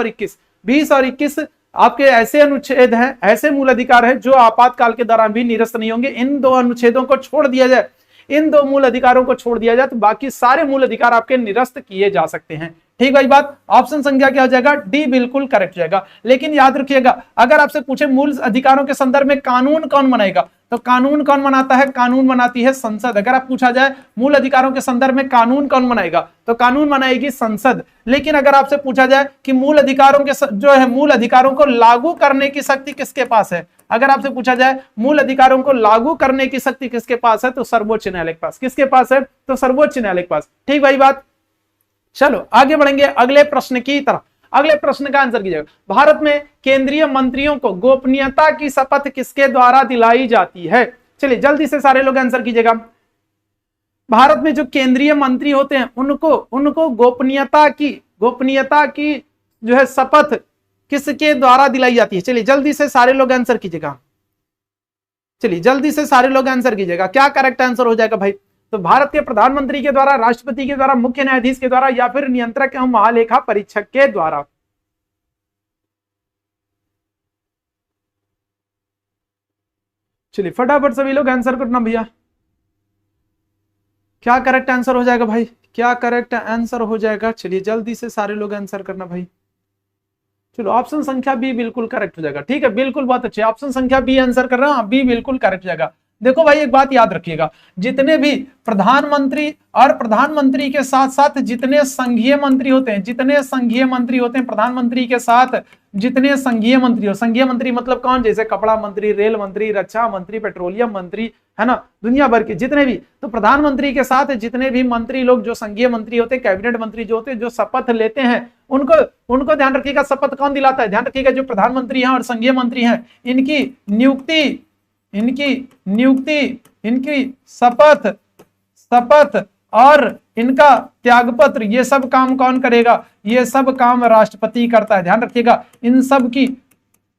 Speaker 2: और 21 आपके ऐसे अनुच्छेद हैं, ऐसे मूल अधिकार हैं जो आपातकाल के दौरान भी निरस्त नहीं होंगे। इन 2 अनुच्छेदों को छोड़ दिया जाए, इन 2 मूल अधिकारों को छोड़ दिया जाए तो बाकी सारे मूल अधिकार आपके निरस्त किए जा सकते हैं। ठीक भाई बात, ऑप्शन संख्या क्या हो जाएगा, डी बिल्कुल करेक्ट हो जाएगा। लेकिन याद रखिएगा, अगर आपसे पूछे मूल अधिकारों के संदर्भ में कानून कौन बनाएगा, तो कानून कौन बनाता है, कानून बनाती है संसद। अगर आप पूछा जाए मूल अधिकारों के संदर्भ में कानून कौन बनाएगा, तो कानून बनाएगी संसद। लेकिन अगर आपसे पूछा जाए कि मूल अधिकारों के जो है मूल अधिकारों को लागू करने की शक्ति किसके पास है, अगर आपसे पूछा जाए मूल अधिकारों को लागू करने की शक्ति किसके पास है, तो सर्वोच्च न्यायालय के पास। किसके पास है, तो सर्वोच्च न्यायालय के पास। ठीक भाई बात, चलो आगे बढ़ेंगे अगले प्रश्न की तरफ। अगले प्रश्न का आंसर कीजिएगा, भारत में केंद्रीय मंत्रियों को गोपनीयता की शपथ किसके द्वारा दिलाई जाती है। चलिए जल्दी से सारे लोग आंसर कीजिएगा। भारत में जो केंद्रीय मंत्री होते हैं उनको गोपनीयता की जो है शपथ किसके द्वारा दिलाई जाती है। चलिए जल्दी से सारे लोग आंसर कीजिएगा। चलिए जल्दी से सारे लोग आंसर कीजिएगा, क्या करेक्ट आंसर हो जाएगा भाई। तो भारत के प्रधानमंत्री के द्वारा, राष्ट्रपति के द्वारा, मुख्य न्यायाधीश के द्वारा, या फिर नियंत्रक एवं महालेखा परीक्षक के द्वारा। चलिए फटाफट सभी लोग आंसर करना भैया, क्या करेक्ट आंसर हो जाएगा भाई, क्या करेक्ट आंसर हो जाएगा। चलिए जल्दी से सारे लोग आंसर करना भाई। चलो ऑप्शन संख्या बी बिल्कुल करेक्ट हो जाएगा। ठीक है, बिल्कुल, बहुत अच्छे, ऑप्शन संख्या बी आंसर कर रहा हूं, बी बिल्कुल करेक्ट हो जाएगा। देखो भाई एक बात याद रखिएगा, जितने भी प्रधानमंत्री और प्रधानमंत्री के साथ साथ जितने संघीय मंत्री होते हैं, प्रधानमंत्री के साथ जितने संघीय मंत्री हो, संघीय मंत्री मतलब कौन, जैसे कपड़ा मंत्री, रेल मंत्री, रक्षा मंत्री, पेट्रोलियम मंत्री, है ना, दुनिया भर के जितने भी, तो प्रधानमंत्री के साथ जितने भी मंत्री लोग जो संघीय मंत्री होते हैं, कैबिनेट मंत्री जो होते हैं, जो शपथ लेते हैं, उनको ध्यान रखिएगा शपथ कौन दिलाता है। ध्यान रखिएगा जो प्रधानमंत्री हैं और संघीय मंत्री हैं, इनकी नियुक्ति, इनकी शपथ और इनका त्यागपत्र, ये सब काम कौन करेगा, ये सब काम राष्ट्रपति करता है। ध्यान रखिएगा इन सब की,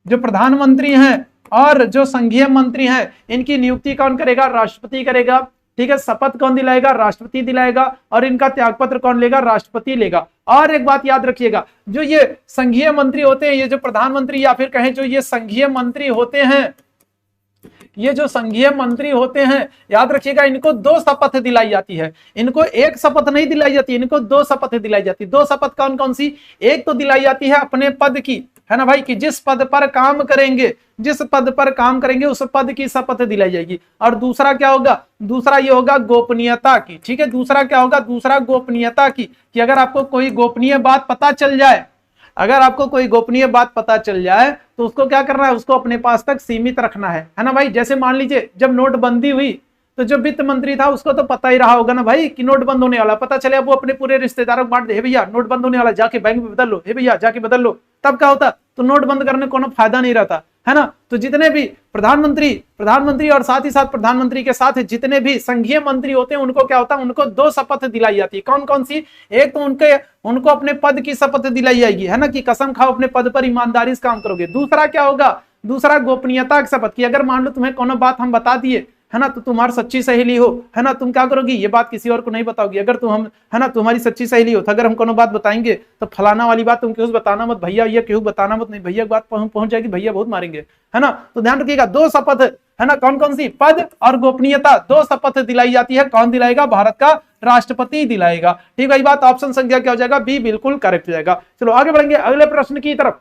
Speaker 2: जो प्रधानमंत्री हैं और जो संघीय मंत्री हैं, इनकी नियुक्ति कौन करेगा, राष्ट्रपति करेगा। ठीक है, शपथ कौन दिलाएगा, राष्ट्रपति दिलाएगा, और इनका त्यागपत्र कौन लेगा, राष्ट्रपति लेगा। और एक बात याद रखिएगा, जो ये संघीय मंत्री होते हैं, ये जो प्रधानमंत्री या फिर कहें जो ये संघीय मंत्री होते हैं, ये जो संघीय मंत्री होते हैं, याद रखिएगा इनको 2 शपथ दिलाई जाती है। इनको एक शपथ नहीं दिलाई जाती, इनको 2 शपथ दिलाई जाती है। 2 शपथ कौन कौन सी, एक तो दिलाई जाती है अपने पद की, है ना भाई, कि जिस पद पर काम करेंगे उस पद की शपथ दिलाई जाएगी। और दूसरा क्या होगा, दूसरा ये होगा गोपनीयता की। ठीक है, दूसरा क्या होगा, दूसरा गोपनीयता की, कि अगर आपको कोई गोपनीय बात पता चल जाए, तो उसको क्या करना है, उसको अपने पास तक सीमित रखना है ना भाई। जैसे मान लीजिए जब नोटबंदी हुई, तो जो वित्त मंत्री था उसको तो पता ही रहा होगा ना भाई कि नोट बंद होने वाला, पता चले अब वो अपने पूरे रिश्तेदारों को बांट दे, हे भैया नोट बंद होने वाला, जाके बैंक में बदल लो, हे भैया जाके बदल लो, तब क्या होता, तो नोट बंद करने को कोनो फायदा नहीं रहता, है ना। तो जितने भी प्रधानमंत्री और साथ ही साथ प्रधानमंत्री के साथ जितने भी संघीय मंत्री होते हैं, उनको क्या होता है, उनको 2 शपथ दिलाई जाती है। कौन कौन सी, एक तो उनको अपने पद की शपथ दिलाई जाएगी, है ना, कि कसम खाओ अपने पद पर ईमानदारी से काम करोगे। दूसरा क्या होगा, दूसरा गोपनीयता की शपथ, की अगर मान लो तुम्हें कोनो बात हम बता दिए, है ना, तो तुम्हारी सच्ची सहेली हो, है ना, तुम क्या करोगी, ये बात किसी और को नहीं बताओगी। अगर है ना, तुम्हारी सच्ची सहेली हो, तो अगर हम कोनो बात बताएंगे तो फलाना वाली बात तुम क्यों बताना मत भैया, ये क्यों बताना मत, नहीं भैया बात पहुंच जाएगी, भैया बहुत मारेंगे, है ना। तो ध्यान रखिएगा 2 शपथ, है ना, कौन कौन सी, पद और गोपनीयता, 2 शपथ दिलाई जाती है। कौन दिलाएगा, भारत का राष्ट्रपति दिलाएगा। ठीक है, बात ऑप्शन संख्या क्या हो जाएगा, बी बिल्कुल करेक्ट हो जाएगा। चलो आगे बढ़ेंगे अगले प्रश्न की तरफ।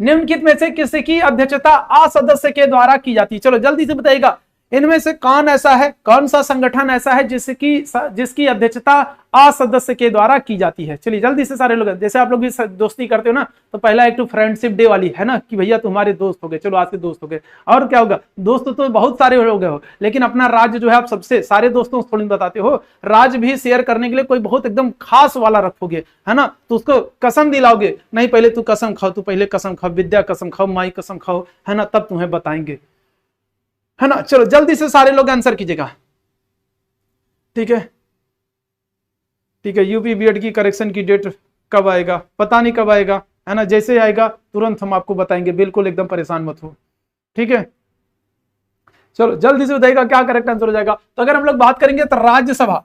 Speaker 2: निम्नलिखित में से किसकी अध्यक्षता असदस्य के द्वारा की जाती है। चलो जल्दी से बताइएगा, इनमें से कौन सा संगठन ऐसा है जिसकी अध्यक्षता असदस्य के द्वारा की जाती है। चलिए जल्दी से सारे लोग, जैसे आप लोग भी दोस्ती करते हो ना, तो पहला एक तो फ्रेंडशिप डे वाली, है ना, कि भैया तुम्हारे दोस्त हो गए, चलो आज के दोस्त हो गए। और क्या होगा, दोस्त तो बहुत सारे हो गए हो, लेकिन अपना राज्य जो है आप सबसे सारे दोस्तों को थोड़ी बताते हो, राज्य भी शेयर करने के लिए कोई बहुत एकदम खास वाला रखोगे, है ना, तो उसको कसम दिलाओगे, नहीं पहले तू कसम खाओ, तू पहले कसम खाओ, विद्या कसम खाओ, माई कसम खाओ, है ना, तब तुम्हें बताएंगे, है ना। चलो जल्दी से सारे लोग आंसर कीजिएगा। ठीक है, ठीक है, यूपी बीएड की करेक्शन की डेट कब आएगा, पता नहीं कब आएगा, है ना, जैसे आएगा तुरंत हम आपको बताएंगे, बिल्कुल एकदम परेशान मत हो। ठीक है, चलो जल्दी से बताइएगा क्या करेक्ट आंसर हो जाएगा। तो अगर हम लोग बात करेंगे तो राज्यसभा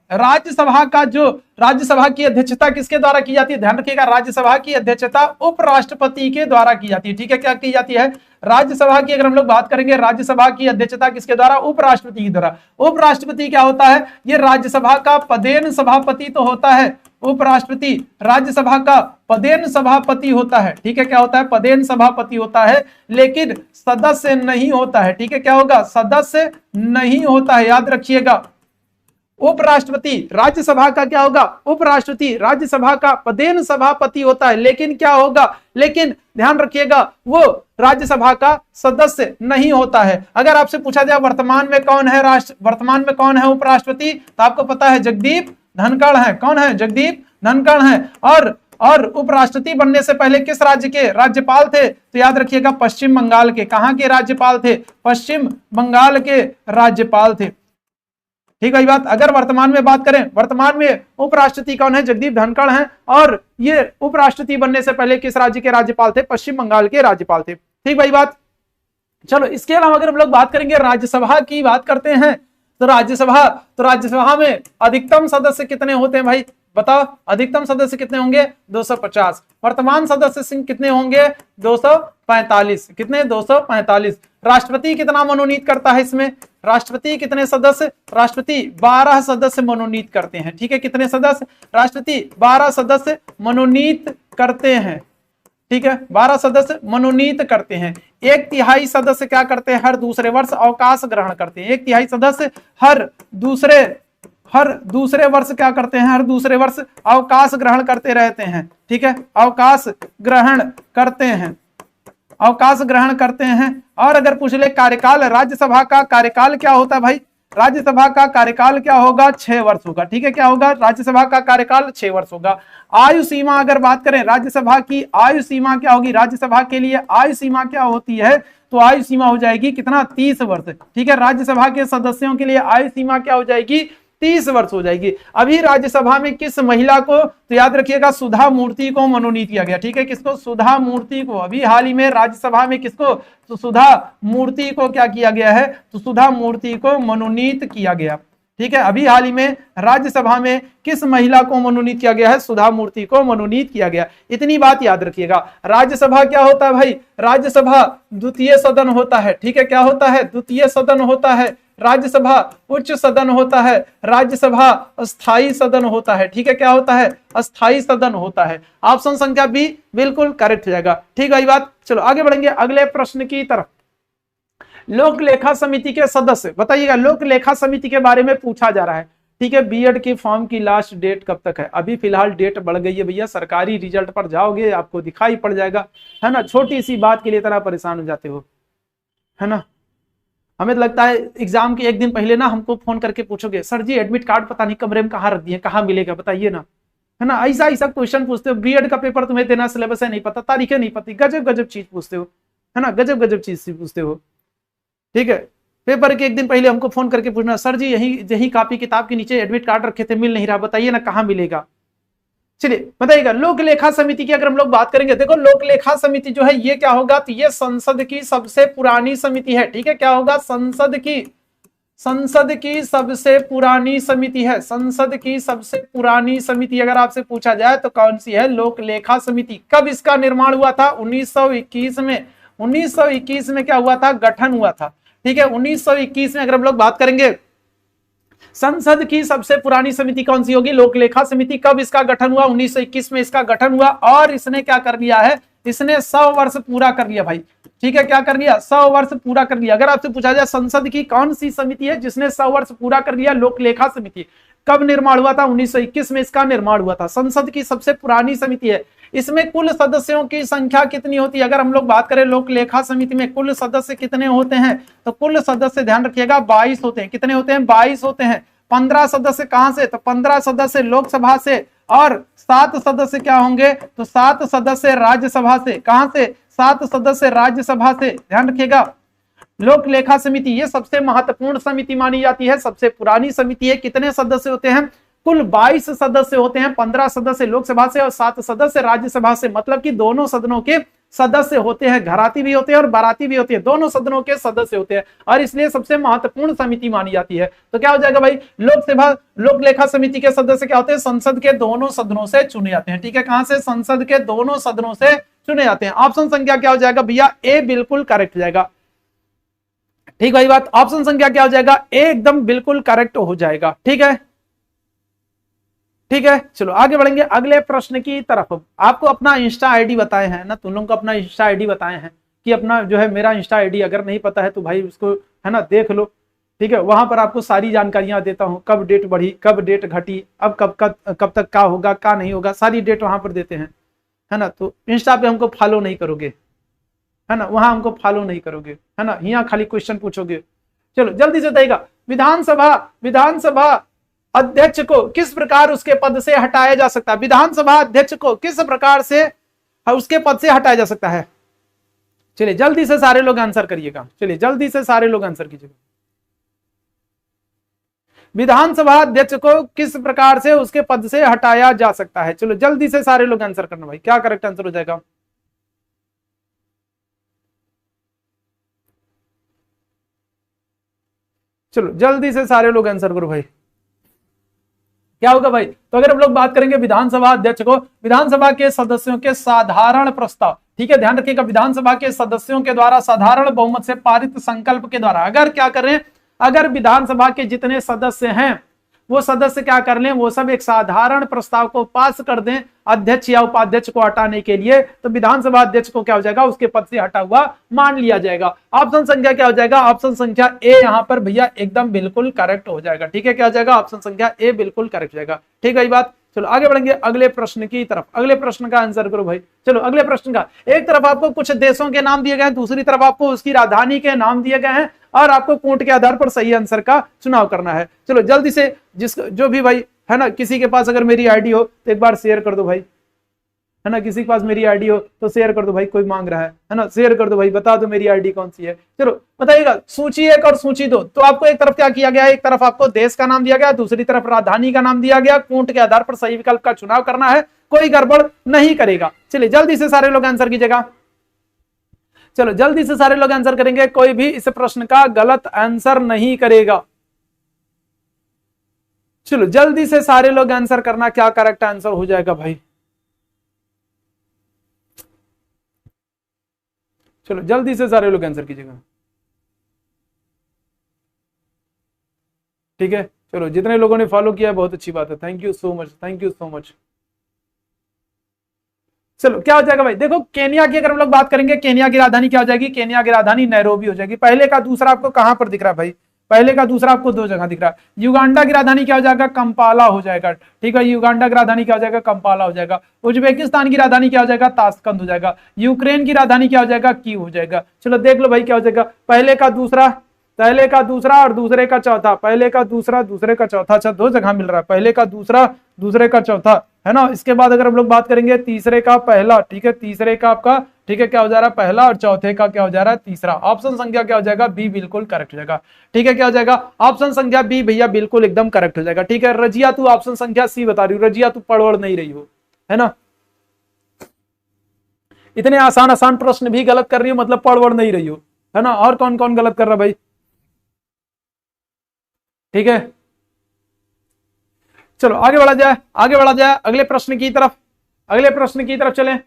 Speaker 2: की अध्यक्षता किसके द्वारा की जाती है। ध्यान रखिएगा, राज्यसभा की अध्यक्षता उपराष्ट्रपति के द्वारा की जाती है। ठीक है, क्या की जाती है, राज्यसभा की अगर हम लोग बात करेंगे, राज्यसभा की अध्यक्षता किसके द्वारा? उपराष्ट्रपति के द्वारा। उपराष्ट्रपति क्या होता है? ये राज्यसभा का पदेन सभापति तो होता है। उपराष्ट्रपति राज्यसभा का पदेन सभापति होता है, ठीक है, क्या होता है? पदेन सभापति होता है, लेकिन सदस्य नहीं होता है, ठीक है, क्या होगा? सदस्य नहीं होता है, याद रखिएगा। उपराष्ट्रपति राज्यसभा का क्या होगा? उपराष्ट्रपति राज्यसभा का पदेन सभापति होता है, लेकिन क्या होगा? लेकिन ध्यान रखिएगा, वो राज्यसभा का सदस्य नहीं होता है। अगर आपसे पूछा जाए वर्तमान में कौन है वर्तमान में कौन है उपराष्ट्रपति, तो आपको पता है जगदीप धनखड़ है। कौन है? जगदीप धनखड़ है। और उपराष्ट्रपति बनने से पहले किस राज्य के राज्यपाल थे? तो याद रखिएगा पश्चिम बंगाल के। कहां के राज्यपाल थे? पश्चिम बंगाल के राज्यपाल थे, ठीक है बात। अगर वर्तमान में बात करें, वर्तमान में उपराष्ट्रपति कौन है? जगदीप धनखड़ हैं। और ये उपराष्ट्रपति बनने से पहले किस राज्य के राज्यपाल थे? पश्चिम बंगाल के राज्यपाल थे, ठीक भाई बात। चलो इसके अलावा अगर हम लोग बात करेंगे, राज्यसभा की बात करते हैं, तो राज्यसभा में अधिकतम सदस्य कितने होते हैं भाई? बताओ, अधिकतम सदस्य कितने होंगे? 250। वर्तमान सदस्य कितने होंगे? 245। कितने? 245। राष्ट्रपति कितना मनोनीत करता है इसमें? राष्ट्रपति कितने सदस्य? राष्ट्रपति 12 सदस्य मनोनीत करते हैं, ठीक है। कितने सदस्य? राष्ट्रपति 12 सदस्य मनोनीत करते हैं, ठीक है, 12 सदस्य मनोनीत करते हैं। 1/3 सदस्य क्या करते हैं? हर दूसरे वर्ष अवकाश ग्रहण करते हैं। 1/3 सदस्य हर दूसरे वर्ष क्या करते हैं? हर दूसरे वर्ष अवकाश ग्रहण करते रहते हैं, ठीक है, अवकाश ग्रहण करते हैं, अवकाश ग्रहण करते हैं। और अगर पूछ ले कार्यकाल, राज्यसभा का कार्यकाल क्या होता है भाई? राज्यसभा का कार्यकाल क्या होगा? 6 वर्ष होगा, ठीक है, क्या होगा? राज्यसभा का कार्यकाल 6 वर्ष होगा। आयु सीमा अगर बात करें, राज्यसभा की आयु सीमा क्या होगी? राज्यसभा के लिए आयु सीमा क्या होती है? तो आयु सीमा हो जाएगी कितना? 30 वर्ष, ठीक है। राज्यसभा के सदस्यों के लिए आयु सीमा क्या हो जाएगी? 30 वर्ष हो जाएगी। अभी राज्यसभा में किस महिला को? तो याद रखिएगा सुधा मूर्ति को मनोनीत किया गया, ठीक है, किसको? सुधा मूर्ति को। अभी हाल ही में राज्यसभा में किसको? तो सुधा मूर्ति को क्या किया गया है? तो सुधा मूर्ति को मनोनीत किया गया, ठीक है। अभी हाल ही में राज्यसभा में किस महिला को मनोनीत किया गया है? सुधा मूर्ति को मनोनीत किया गया। इतनी बात याद रखिएगा। राज्यसभा क्या होता है भाई? राज्यसभा द्वितीय सदन होता है, ठीक है, क्या होता है? द्वितीय सदन होता है। राज्यसभा उच्च सदन होता है। राज्यसभा अस्थायी सदन होता है, ठीक है, क्या होता है? अस्थायी सदन होता है। ऑप्शन संख्या बी बिल्कुल करेक्ट हो जाएगा, ठीक है बात। चलो आगे बढ़ेंगे अगले प्रश्न की तरफ। लोक लेखा समिति के सदस्य बताइएगा। लोक लेखा समिति के बारे में पूछा जा रहा है, ठीक है। बीएड की फॉर्म की लास्ट डेट कब तक है? अभी फिलहाल डेट बढ़ गई है भैया, सरकारी रिजल्ट पर जाओगे आपको दिखाई पड़ जाएगा, है ना। छोटी सी बात के लिए इतना परेशान हो जाते हो, है ना। हमें तो लगता है एग्जाम के एक दिन पहले ना हमको फोन करके पूछोगे, सर जी एडमिट कार्ड पता नहीं कमरे में कहाँ रख दिए, कहाँ मिलेगा बताइए ना, है ना। ऐसा क्वेश्चन पूछते हो। बीएड का पेपर तुम्हें देना, सिलेबस है नहीं पता, तारीखें नहीं पता, गजब गजब चीज पूछते हो, है ना, गजब गजब चीज पूछते हो, ठीक है। पेपर के एक दिन पहले हमको फोन करके पूछना, सर जी यही कॉपी किताब के नीचे एडमिट कार्ड रखे थे, मिल नहीं रहा, बताइए ना कहाँ मिलेगा। चलिए बताइएगा। लोक लेखा समिति की अगर हम लोग बात करेंगे, देखो लोक लेखा समिति जो है ये क्या होगा? तो ये संसद की सबसे पुरानी समिति है, ठीक है, क्या होगा? संसद की सबसे पुरानी समिति है। संसद की सबसे पुरानी समिति अगर आपसे पूछा जाए तो कौन सी है? लोक लेखा समिति। कब इसका निर्माण हुआ था? 1921 में। 1921 में क्या हुआ था? गठन हुआ था, ठीक है। 1921 में अगर हम लोग बात करेंगे, संसद की सबसे पुरानी समिति कौन सी होगी? लोक लेखा समिति। कब इसका गठन हुआ? 1921 में इसका गठन हुआ। और इसने क्या कर लिया है? इसने 100 वर्ष पूरा कर लिया भाई, ठीक है, क्या कर लिया? 100 वर्ष पूरा कर लिया। अगर आपसे पूछा जाए संसद की कौन सी समिति है जिसने 100 वर्ष पूरा कर लिया? लोक लेखा समिति। कब निर्माण हुआ था? 1921 में इसका निर्माण हुआ था। संसद की सबसे पुरानी समिति है। इसमें कुल सदस्यों की संख्या कितनी होती है? अगर हम लोग बात करें लोक लेखा समिति में कुल सदस्य कितने होते हैं, तो कुल सदस्य ध्यान रखिएगा 22 होते हैं। कितने होते हैं? 22 होते हैं। 15 सदस्य कहां से? तो 15 सदस्य लोकसभा से, और 7 सदस्य क्या होंगे? तो 7 सदस्य राज्यसभा से। कहां से? 7 सदस्य राज्यसभा से। ध्यान रखिएगा। लोक लेखा समिति ये सबसे महत्वपूर्ण समिति मानी जाती है, सबसे पुरानी समिति है। कितने सदस्य होते हैं? कुल 22 सदस्य होते हैं। 15 सदस्य लोकसभा से और 7 सदस्य राज्यसभा से। मतलब कि दोनों सदनों के सदस्य होते हैं, घराती भी होते हैं और बाराती भी होते हैं, दोनों सदनों के सदस्य होते हैं, और इसलिए सबसे महत्वपूर्ण समिति मानी जाती है। तो क्या हो जाएगा भाई? लोक लेखा समिति के सदस्य क्या होते हैं? संसद के दोनों सदनों से चुने जाते हैं, ठीक है। कहां से? संसद के दोनों सदनों से चुने जाते हैं। ऑप्शन संख्या क्या हो जाएगा भैया, ए बिल्कुल करेक्ट हो जाएगा। ठीक भाई बात, ऑप्शन संख्या क्या हो जाएगा, ए एकदम बिल्कुल करेक्ट हो जाएगा। ठीक है, ठीक है, चलो आगे बढ़ेंगे अगले प्रश्न की तरफ। आपको अपना इंस्टा आईडी बताए हैं ना, तुम लोगों को अपना इंस्टा आईडी बताए हैं कि अपना जो है मेरा इंस्टा आईडी अगर नहीं पता है तो भाई उसको है ना देख लो। ठीक है, वहां पर आपको सारी जानकारियां देता हूं, कब डेट बढ़ी, कब डेट घटी, अब कब तक क्या होगा क्या नहीं होगा, सारी डेट वहां पर देते हैं, है ना। तो इंस्टा पे हमको फॉलो नहीं करोगे, है ना, वहां हमको फॉलो नहीं करोगे, है ना, यहाँ खाली क्वेश्चन पूछोगे। चलो जल्दी से बताइएगा, विधानसभा अध्यक्ष को किस प्रकार उसके पद से हटाया जा सकता है। विधानसभा अध्यक्ष को किस प्रकार से उसके पद से हटाया जा सकता है। चलिए जल्दी से सारे लोग आंसर करिएगा, चलिए जल्दी से सारे लोग आंसर कीजिएगा। विधानसभा अध्यक्ष को किस प्रकार से उसके पद से हटाया जा सकता है। चलो जल्दी से सारे लोग आंसर करना भाई, क्या करेक्ट आंसर हो जाएगा। चलो जल्दी से सारे लोग आंसर करो भाई, क्या होगा भाई। तो अगर हम लोग बात करेंगे विधानसभा अध्यक्ष को, विधानसभा के सदस्यों के साधारण प्रस्ताव, ठीक है ध्यान रखिएगा, विधानसभा के सदस्यों के द्वारा साधारण बहुमत से पारित संकल्प के द्वारा अगर क्या करें, अगर विधानसभा के जितने सदस्य हैं वो सदस्य क्या कर लें, वो सब एक साधारण प्रस्ताव को पास कर दें अध्यक्ष या उपाध्यक्ष को हटाने के लिए, तो विधानसभा अध्यक्ष को क्या हो जाएगा, उसके पद से हटा हुआ मान लिया जाएगा। ऑप्शन संख्या क्या हो जाएगा, ऑप्शन संख्या ए यहां पर भैया एकदम बिल्कुल करेक्ट हो जाएगा। ठीक है, क्या हो जाएगा, ऑप्शन संख्या ए बिल्कुल करेक्ट हो जाएगा। ठीक है बात, चलो आगे बढ़ेंगे अगले प्रश्न की तरफ। अगले प्रश्न का आंसर करो भाई। चलो अगले प्रश्न का, एक तरफ आपको कुछ देशों के नाम दिए गए हैं, दूसरी तरफ आपको उसकी राजधानी के नाम दिए गए हैं और आपको कोट के आधार पर सही आंसर का चुनाव करना है। चलो जल्दी से जो भी भाई है ना, किसी के पास अगर मेरी आईडी हो तो एक बार शेयर कर दो भाई, है ना, किसी के पास मेरी आईडी हो तो शेयर कर दो भाई, कोई मांग रहा है ना, शेयर कर दो भाई, बता दो मेरी आईडी कौन सी है। चलो बताइएगा, सूची 1 और सूची 2, तो आपको एक तरफ क्या किया गया, एक तरफ आपको देश का नाम दिया गया, दूसरी तरफ राजधानी का नाम दिया गया, कोट के आधार पर सही विकल्प का चुनाव करना है, कोई गड़बड़ नहीं करेगा। चलिए जल्दी से सारे लोग आंसर कीजिएगा, चलो जल्दी से सारे लोग आंसर करेंगे, कोई भी इस प्रश्न का गलत आंसर नहीं करेगा। चलो जल्दी से सारे लोग आंसर करना, क्या करेक्ट आंसर हो जाएगा भाई। चलो जल्दी से सारे लोग आंसर कीजिएगा। ठीक है, चलो जितने लोगों ने फॉलो किया बहुत अच्छी बात है, thank you so much, thank you so much. चलो क्या हो जाएगा भाई, देखो केनिया की अगर हम लोग बात करेंगे, केनिया की राजधानी क्या हो जाएगी, केनिया की राजधानी नैरोबी हो जाएगी। पहले का दूसरा आपको कहां पर दिख रहा है भाई, पहले का दूसरा आपको 2 जगह दिख रहा है। युगांडा की राजधानी क्या हो जाएगा, कंपाला हो जाएगा। ठीक है, युगांडा की राजधानी क्या हो जाएगा, कंपाला हो जाएगा। उज्बेकिस्तान की राजधानी क्या हो जाएगा, ताशकंद हो जाएगा। यूक्रेन की राजधानी क्या हो जाएगा, कीव हो जाएगा। चलो देख लो भाई क्या हो जाएगा, पहले का दूसरा और दूसरे का चौथा, पहले का दूसरा दूसरे का चौथा, अच्छा 2 जगह मिल रहा है, पहले का दूसरा दूसरे का चौथा, है ना। इसके बाद अगर हम लोग बात करेंगे तीसरे का पहला, ठीक है, तीसरे का आपका, ठीक है, क्या हो जा रहा है पहला, और चौथे का क्या हो जा रहा है तीसरा। ऑप्शन संख्या क्या हो जाएगा, बी बिल्कुल करेक्ट हो जाएगा। ठीक है, क्या हो जाएगा, ऑप्शन संख्या बी भैया बिल्कुल एकदम करेक्ट हो जाएगा। ठीक है, रजिया तू ऑप्शन संख्या सी बता रही हो, रजिया तू पढ़ नहीं रही हो, है ना, इतने आसान आसान प्रश्न भी गलत कर रही हो, मतलब पढ़ नहीं रही हो, है ना। और कौन कौन गलत कर रहा भाई, ठीक है, चलो आगे बढ़ा जाए, अगले प्रश्न की तरफ चलें।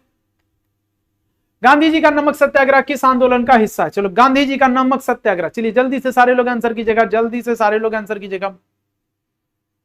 Speaker 2: गांधी जी का नमक सत्याग्रह किस आंदोलन का हिस्सा है। चलो गांधी जी का नमक सत्याग्रह, चलिए जल्दी से सारे लोग आंसर कीजिएगा, जल्दी से सारे लोग आंसर कीजिएगा।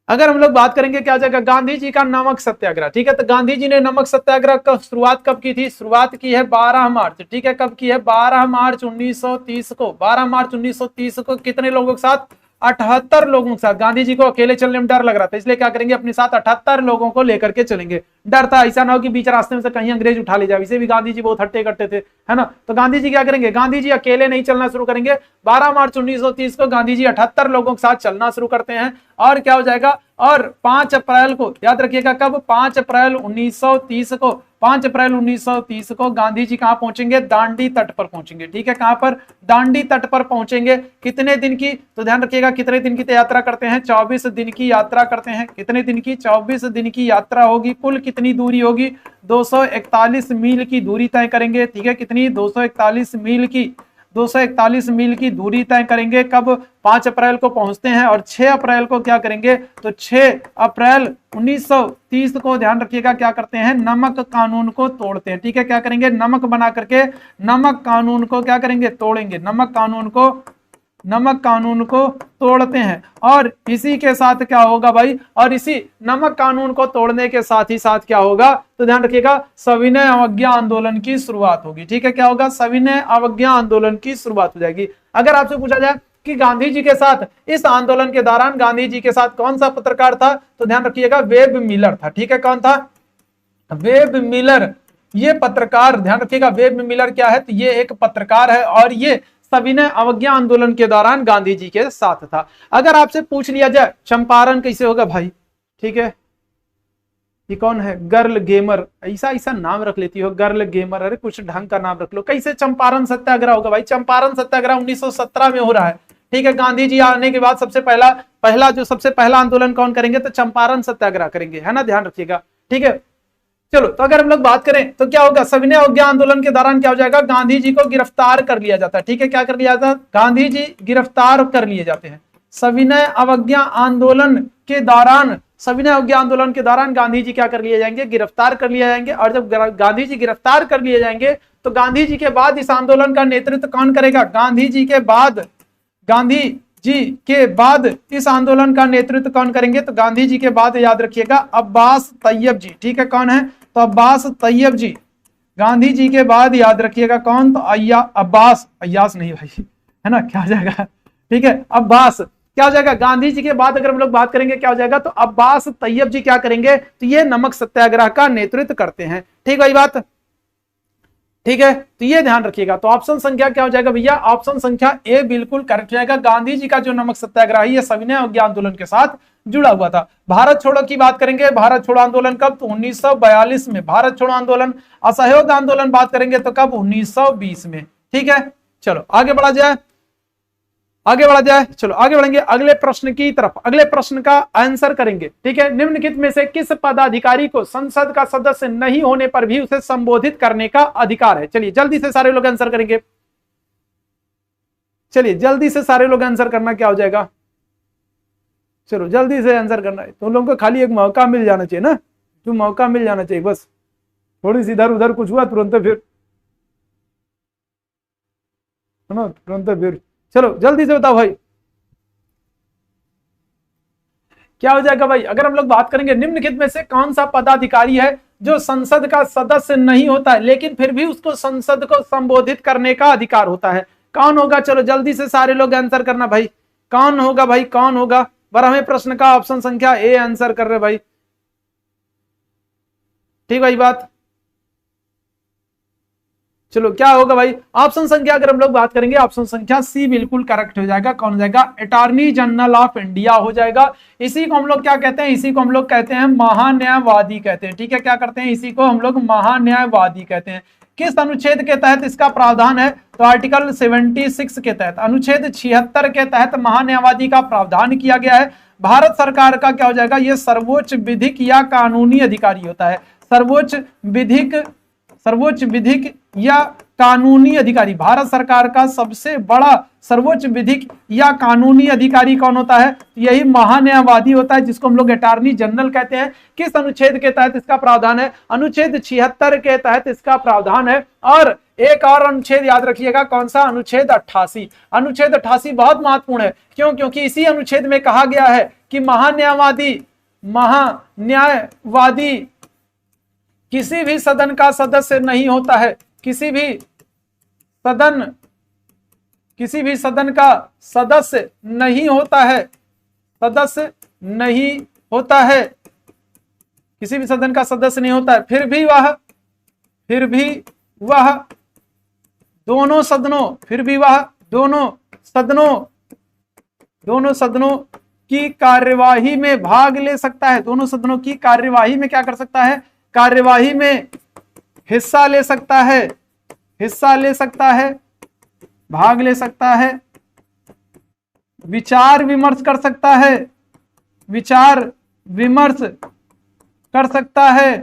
Speaker 2: अगर हम लोग बात करेंगे क्या हो जाएगा, गांधी जी का नमक सत्याग्रह, ठीक है, तो गांधी जी ने नमक सत्याग्रह का शुरुआत कब की थी, शुरुआत की है 12 मार्च, ठीक है, कब की है 12 मार्च 1930 को। 12 मार्च 1930 को कितने लोगों के साथ, 78 लोगों के साथ। गांधी जी को अकेले चलने में डर लग रहा था, इसलिए क्या करेंगे, अपने साथ 78 लोगों को लेकर के चलेंगे। डर था, ऐसा ना हो कि बीच रास्ते में से कहीं अंग्रेज उठा ले जाए, इसे भी गांधी जी बहुत हट्टे कट्टे थे, है ना। तो गांधी जी क्या करेंगे, गांधी जी अकेले नहीं चलना शुरू करेंगे। 12 मार्च 1930 को गांधी जी 78 लोगों के साथ चलना शुरू करते हैं, और क्या हो जाएगा, और 5 अप्रैल को, याद रखिएगा कब, 5 अप्रैल 1930 को, 5 अप्रैल 1930 को गांधी जी कहां पहुंचेंगे, दांडी तट पर पहुंचेंगे। ठीक है, कहां पर, दांडी तट पर पहुंचेंगे। कितने दिन की, तो ध्यान रखिएगा कितने दिन की यात्रा करते हैं, 24 दिन की यात्रा करते हैं। कितने दिन की, 24 दिन की यात्रा होगी। कुल कितनी दूरी होगी, 241 मील की दूरी तय करेंगे। ठीक है, कितनी, 241 मील की। 241 मील की दूरी तय करेंगे। कब? 5 अप्रैल को पहुंचते हैं और 6 अप्रैल को क्या करेंगे? तो 6 अप्रैल 1930 को ध्यान रखिएगा क्या करते हैं? नमक कानून को तोड़ते हैं। ठीक है, क्या करेंगे? नमक बना करके नमक कानून को क्या करेंगे? तोड़ेंगे। नमक कानून को तोड़ते हैं और इसी के साथ क्या होगा भाई? और इसी नमक कानून को तोड़ने के साथ ही साथ क्या होगा? तो ध्यान रखिएगा, सविनय अवज्ञा आंदोलन की शुरुआत होगी। ठीक है, क्या होगा? सविनय अवज्ञा आंदोलन की शुरुआत हो जाएगी। अगर आपसे पूछा जाए कि गांधी जी के साथ इस आंदोलन के दौरान गांधी जी के साथ कौन सा पत्रकार था, तो ध्यान रखिएगा वेब मिलर था। ठीक है, कौन था? Web Miller. ये पत्रकार, ध्यान रखिएगा, वेब मिलर क्या है? तो ये एक पत्रकार है और ये सविनय अवज्ञा आंदोलन के दौरान गांधी जी के साथ था। अगर आपसे पूछ लिया जाए चंपारण कैसे होगा भाई? ठीक है, ये कौन है? Girl gamer. ऐसा ऐसा नाम रख लेती हो, गर्ल गेमर। अरे कुछ ढंग का नाम रख लो। कैसे चंपारण सत्याग्रह होगा भाई? चंपारण सत्याग्रह 1917 में हो रहा है। ठीक है, गांधी जी आने के बाद सबसे पहला आंदोलन कौन करेंगे? तो चंपारण सत्याग्रह करेंगे, है ना, ध्यान रखिएगा। ठीक है, चलो, तो अगर हम लोग बात करें तो क्या होगा? सविनय अवज्ञा आंदोलन के दौरान क्या हो जाएगा? गांधी जी को गिरफ्तार कर लिया जाता है। ठीक है, क्या कर लिया जाता है? गांधी जी गिरफ्तार कर लिए जाते हैं। सविनय अवज्ञा आंदोलन के दौरान गांधी जी क्या कर लिए जाएंगे? गिरफ्तार कर लिए जाएंगे। और जब गांधी जी गिरफ्तार कर लिए जाएंगे तो गांधी जी के बाद इस आंदोलन का नेतृत्व कौन करेगा? गांधी जी के बाद इस आंदोलन का नेतृत्व कौन करेंगे? तो गांधी जी के बाद याद रखिएगा अब्बास तैयब जी। ठीक है, कौन है? तो अब्बास तैयब जी। गांधी जी के बाद याद रखिएगा कौन? तो अय्यास नहीं भाई, है ना, क्या हो जाएगा? ठीक है, अब्बास। क्या हो जाएगा? गांधी जी के बाद अगर हम लोग बात करेंगे क्या हो जाएगा? तो अब्बास तैयब जी क्या करेंगे? तो ये नमक सत्याग्रह का नेतृत्व करते हैं। ठीक भाई बात? ठीक है, तो ये ध्यान रखिएगा। तो ऑप्शन संख्या क्या हो जाएगा भैया? ऑप्शन संख्या ए बिल्कुल करेक्ट हो जाएगा। गांधी जी का जो नमक सत्याग्रह है ये सविनय अवज्ञा आंदोलन के साथ जुड़ा हुआ था। भारत छोड़ो की बात करेंगे, भारत छोड़ो आंदोलन कब? तो 1942 में भारत छोड़ो आंदोलन। असहयोग आंदोलन बात करेंगे तो कब? 1920 में। ठीक है, चलो आगे बढ़ा जाए। चलो आगे बढ़ेंगे अगले प्रश्न की तरफ। अगले प्रश्न का आंसर करेंगे। ठीक है, निम्नलिखित में से किस पदाधिकारी को संसद का सदस्य नहीं होने पर भी उसे संबोधित करने का अधिकार है? चलिए जल्दी से सारे लोग आंसर करेंगे। चलिए जल्दी से सारे लोग आंसर करना। क्या हो जाएगा? चलो जल्दी से आंसर करना है। तुम लोगों को खाली एक मौका मिल जाना चाहिए ना, तो मौका मिल जाना चाहिए बस। थोड़ी सी इधर उधर कुछ हुआ तुरंत फिर, है ना, तुरंत फिर। चलो जल्दी से बताओ भाई, क्या हो जाएगा भाई? अगर हम लोग बात करेंगे निम्नलिखित में से कौन सा पदाधिकारी है जो संसद का सदस्य नहीं होता है लेकिन फिर भी उसको संसद को संबोधित करने का अधिकार होता है? कौन होगा? चलो जल्दी से सारे लोग आंसर करना भाई। कौन होगा भाई? कौन होगा? 12वें प्रश्न का ऑप्शन संख्या ए आंसर कर रहे भाई। ठीक भाई बात? चलो क्या होगा भाई? ऑप्शन संख्या अगर हम लोग बात करेंगे, ऑप्शन संख्या सी बिल्कुल करेक्ट हो जाएगा। कौन हो जाएगा? अटॉर्नी जनरल ऑफ इंडिया हो जाएगा। इसी को हम लोग क्या कहते हैं? इसी को हम लोग कहते हैं महान्यायवादी कहते हैं। ठीक है, क्या करते हैं? इसी को हम लोग महान्यायवादी कहते हैं। किस अनुच्छेद के तहत इसका प्रावधान है? तो आर्टिकल 76 के तहत, अनुच्छेद 76 के तहत महान्यायवादी का प्रावधान किया गया है। भारत सरकार का क्या हो जाएगा? ये सर्वोच्च विधिक या कानूनी अधिकारी होता है। सर्वोच्च विधिक या कानूनी अधिकारी, भारत सरकार का सबसे बड़ा सर्वोच्च विधिक या कानूनी अधिकारी कौन होता है? यही महान्यायवादी होता है, जिसको हम लोग अटॉर्नी जनरल कहते हैं। किस अनुच्छेद के तहत इसका प्रावधान है? अनुच्छेद 76 के तहत इसका प्रावधान है। और एक और अनुच्छेद याद रखिएगा, कौन सा? अनुच्छेद 88। अनुच्छेद 88 बहुत महत्वपूर्ण है। क्यों? क्योंकि इसी अनुच्छेद में कहा गया है कि महान्यायवादी किसी भी सदन का सदस्य नहीं होता है। किसी भी सदन का सदस्य नहीं होता है। किसी भी सदन का सदस्य नहीं होता है। फिर भी वह दोनों सदनों की कार्यवाही में भाग ले सकता है। दोनों सदनों की कार्यवाही में क्या कर सकता है? कार्यवाही में हिस्सा ले सकता है, भाग ले सकता है, विचार विमर्श कर सकता है,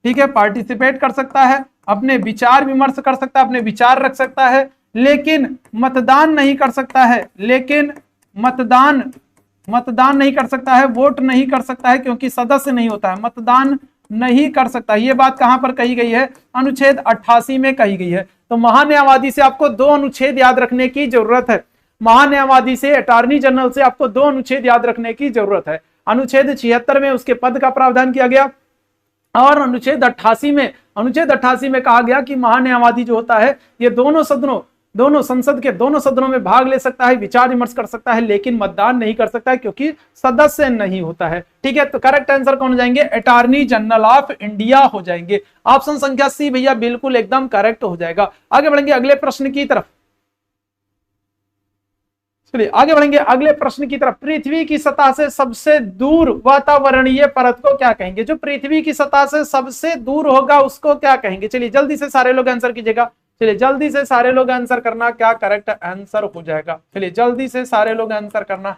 Speaker 2: ठीक है, पार्टिसिपेट कर सकता है, अपने विचार विमर्श कर सकता है, अपने विचार रख सकता है, लेकिन मतदान नहीं कर सकता है, लेकिन मतदान नहीं कर सकता है, वोट नहीं कर सकता है क्योंकि सदस्य नहीं होता है, मतदान नहीं कर सकता। ये बात कहां पर कही गई है? अनुच्छेद 88 में कही गई है। तो महान्यायवादी से आपको 2 अनुच्छेद याद रखने की जरूरत है। महान्यायवादी से, अटॉर्नी जनरल से आपको 2 अनुच्छेद याद रखने की जरूरत है। अनुच्छेद 76 में उसके पद का प्रावधान किया गया और अनुच्छेद 88 में कहा गया कि महान्यायवादी जो होता है ये दोनों संसद के दोनों सदनों में भाग ले सकता है, विचार विमर्श कर सकता है, लेकिन मतदान नहीं कर सकता है क्योंकि सदस्य नहीं होता है। ठीक है, तो करेक्ट आंसर कौन हो जाएंगे? अटॉर्नी जनरल ऑफ इंडिया हो जाएंगे। ऑप्शन संख्या सी भैया बिल्कुल एकदम करेक्ट हो जाएगा। आगे बढ़ेंगे अगले प्रश्न की तरफ। चलिए आगे बढ़ेंगे अगले प्रश्न की तरफ। पृथ्वी की सतह से सबसे दूर वातावरणीय परत को क्या कहेंगे? जो पृथ्वी की सतह से सबसे दूर होगा उसको क्या कहेंगे? चलिए जल्दी से सारे लोग आंसर कीजिएगा। चलिए जल्दी से सारे लोग आंसर करना, क्या करेक्ट आंसर हो जाएगा? चलिए जल्दी से सारे लोग आंसर करना,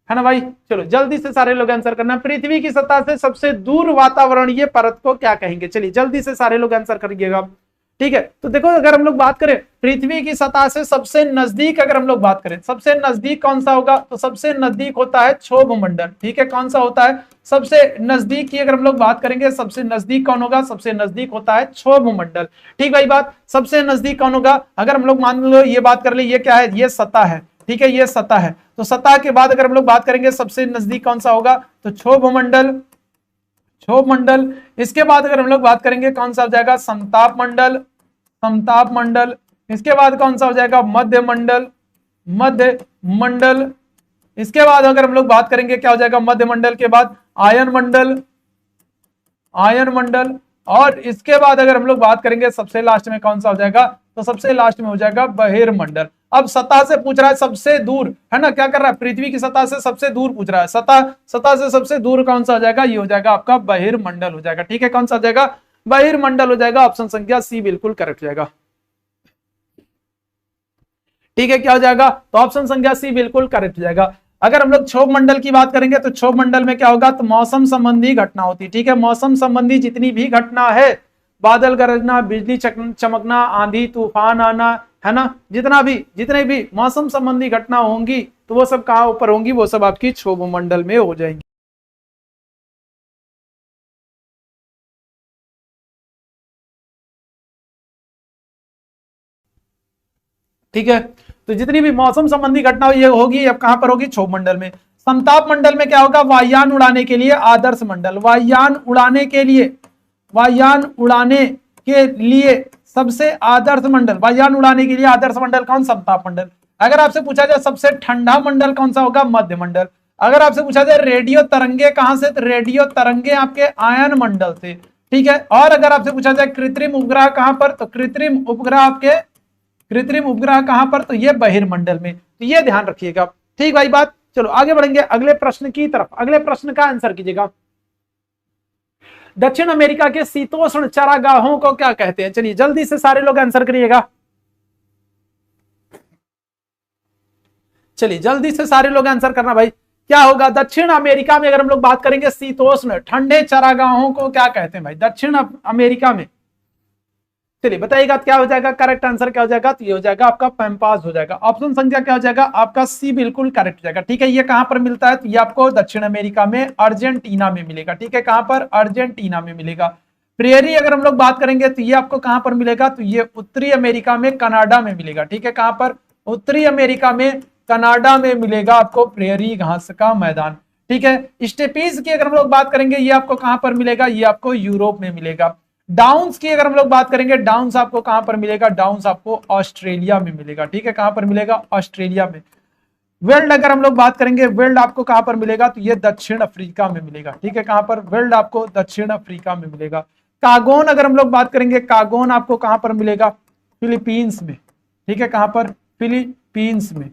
Speaker 2: है ना भाई? चलो जल्दी से सारे लोग आंसर करना। पृथ्वी की सतह से सबसे दूर वातावरणीय परत को क्या कहेंगे? चलिए जल्दी से सारे लोग आंसर करिएगा। ठीक है, तो देखो अगर हम लोग बात करें पृथ्वी की सतह से सबसे नजदीक, अगर हम लोग बात करें सबसे नजदीक कौन सा होगा, तो सबसे नजदीक होता है क्षोभ मंडल। ठीक है, कौन सा होता है सबसे नजदीक की? अगर हम लोग बात करेंगे सबसे नजदीक कौन होगा? सबसे नजदीक होता है क्षोभ मंडल। ठीक भाई बात, सबसे नजदीक कौन होगा? अगर हम लोग मान लो ये बात कर ले, ये क्या है? ये सतह है। ठीक है, ये सतह है। तो सतह के बाद अगर हम लोग बात करेंगे सबसे नजदीक कौन सा होगा, तो क्षोभ मंडल। इसके बाद अगर हम लोग बात करेंगे कौन सा हो जाएगा? समताप मंडल। इसके बाद कौन सा हो जाएगा? मध्य मंडल। इसके बाद अगर हम लोग बात करेंगे क्या हो जाएगा? मध्य मंडल के बाद आयन मंडल। और इसके बाद अगर हम लोग बात करेंगे सबसे लास्ट में कौन सा हो जाएगा? तो सबसे लास्ट में हो जाएगा बहिर्मंडल। अब सतह से पूछ रहा है सबसे दूर, है ना? क्या कर रहा है? पृथ्वी की सतह से सबसे दूर पूछ रहा है। सतह से सबसे दूर कौन सा हो जाएगा? ये हो जाएगा आपका बहिर्मंडल हो जाएगा। ठीक है, कौन सा हो जाएगा? बहिर्मंडल हो जाएगा। ऑप्शन संख्या सी बिल्कुल करेक्ट हो जाएगा। ठीक है, क्या हो जाएगा? तो ऑप्शन संख्या सी बिल्कुल करेक्ट हो जाएगा। अगर हम लोग क्षोभ मंडल की बात करेंगे तो क्षोभ मंडल में क्या होगा? तो मौसम संबंधी घटना होती है। ठीक है, मौसम संबंधी जितनी भी घटना है, बादल गरजना, बिजली चमकना, आंधी तूफान आना, है ना, जितने भी मौसम संबंधी घटना होंगी तो वो सब कहां ऊपर होंगी? वो सब आपकी क्षोभ मंडल में हो जाएंगी। ठीक है, तो जितनी भी मौसम संबंधी घटना ये होगी अब कहां पर होगी? क्षोभ मंडल में। समताप मंडल में क्या होगा? वायुयान उड़ाने के लिए आदर्श मंडल। वायुयान उड़ाने के लिए सबसे आदर्श मंडल, वायुयान उड़ाने के लिए आदर्श मंडल कौन? समताप मंडल। अगर आपसे पूछा जाए सबसे ठंडा मंडल कौन सा होगा? मध्य मंडल। अगर आपसे पूछा जाए रेडियो तरंगे कहां से? तो रेडियो तरंगे आपके आयन मंडल से। ठीक है, और अगर आपसे पूछा जाए कृत्रिम उपग्रह कहां पर? तो कृत्रिम उपग्रह कहां पर? तो ये बहिर्मंडल में। तो ये ध्यान रखिएगा। ठीक भाई बात, चलो आगे बढ़ेंगे अगले प्रश्न की तरफ। अगले प्रश्न का आंसर कीजिएगा। दक्षिण अमेरिका के शीतोष्ण चारागाहों को क्या कहते हैं? चलिए जल्दी से सारे लोग आंसर करिएगा। चलिए जल्दी से सारे लोग आंसर करना भाई। क्या होगा? दक्षिण अमेरिका में अगर हम लोग बात करेंगे शीतोष्ण ठंडे चारागाहों को क्या कहते हैं भाई? दक्षिण अमेरिका में। चलिए बताइएगा क्या हो जाएगा? करेक्ट आंसर क्या हो जाएगा? तो ये हो जाएगा आपका पैम्पास हो जाएगा। ऑप्शन संख्या क्या हो जाएगा? आपका सी बिल्कुल करेक्ट हो जाएगा। ठीक है, ये कहां पर मिलता है? तो ये आपको दक्षिण अमेरिका में अर्जेंटीना में मिलेगा। ठीक है, कहां पर? अर्जेंटीना में मिलेगा। प्रेयरी अगर हम लोग बात करेंगे तो ये आपको कहां पर मिलेगा? तो ये उत्तरी अमेरिका में कनाडा में मिलेगा। ठीक है, कहां पर? उत्तरी अमेरिका में कनाडा में मिलेगा आपको प्रेयरी घास का मैदान। ठीक है, स्टेपीज की अगर हम लोग बात करेंगे ये आपको कहां पर मिलेगा? ये आपको यूरोप में मिलेगा। डाउन्स की अगर हम लोग बात करेंगे, डाउन्स आपको कहां पर मिलेगा? डाउन्स आपको ऑस्ट्रेलिया में मिलेगा। ठीक है, कहां पर मिलेगा? ऑस्ट्रेलिया में। वेल्ड अगर हम लोग बात करेंगे, वेल्ड आपको कहां पर मिलेगा? तो ये दक्षिण अफ्रीका में मिलेगा। ठीक है, कहां पर? वेल्ड आपको दक्षिण अफ्रीका में मिलेगा। कागोन अगर हम लोग बात करेंगे, कागोन आपको कहां पर मिलेगा? फिलीपींस में। ठीक है, कहां पर? फिलीपींस में।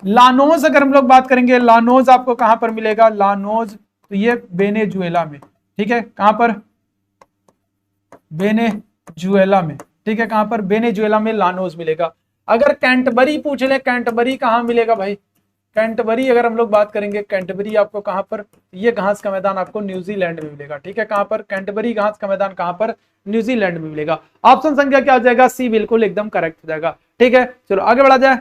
Speaker 2: लानोज अगर हम लोग बात करेंगे, लानोज आपको कहां पर मिलेगा? लानोज तो ये वेनेजुएला में। ठीक है, कहां पर? वेनेजुएला में। ठीक है, कहां पर? वेनेजुएला में लानोज मिलेगा। अगर कैंटबरी पूछ ले, कैंटबरी कहां मिलेगा भाई? कैंटबरी अगर हम लोग बात करेंगे, कैंटबरी आपको कहां पर, ये घास का मैदान आपको न्यूजीलैंड में मिलेगा। ठीक है, कहां पर, कैंटबरी घास का मैदान कहां पर, न्यूजीलैंड में मिलेगा। ऑप्शन संख्या क्या हो जाएगा, सी बिल्कुल एकदम करेक्ट हो जाएगा। ठीक है, चलो आगे बढ़ा जाए।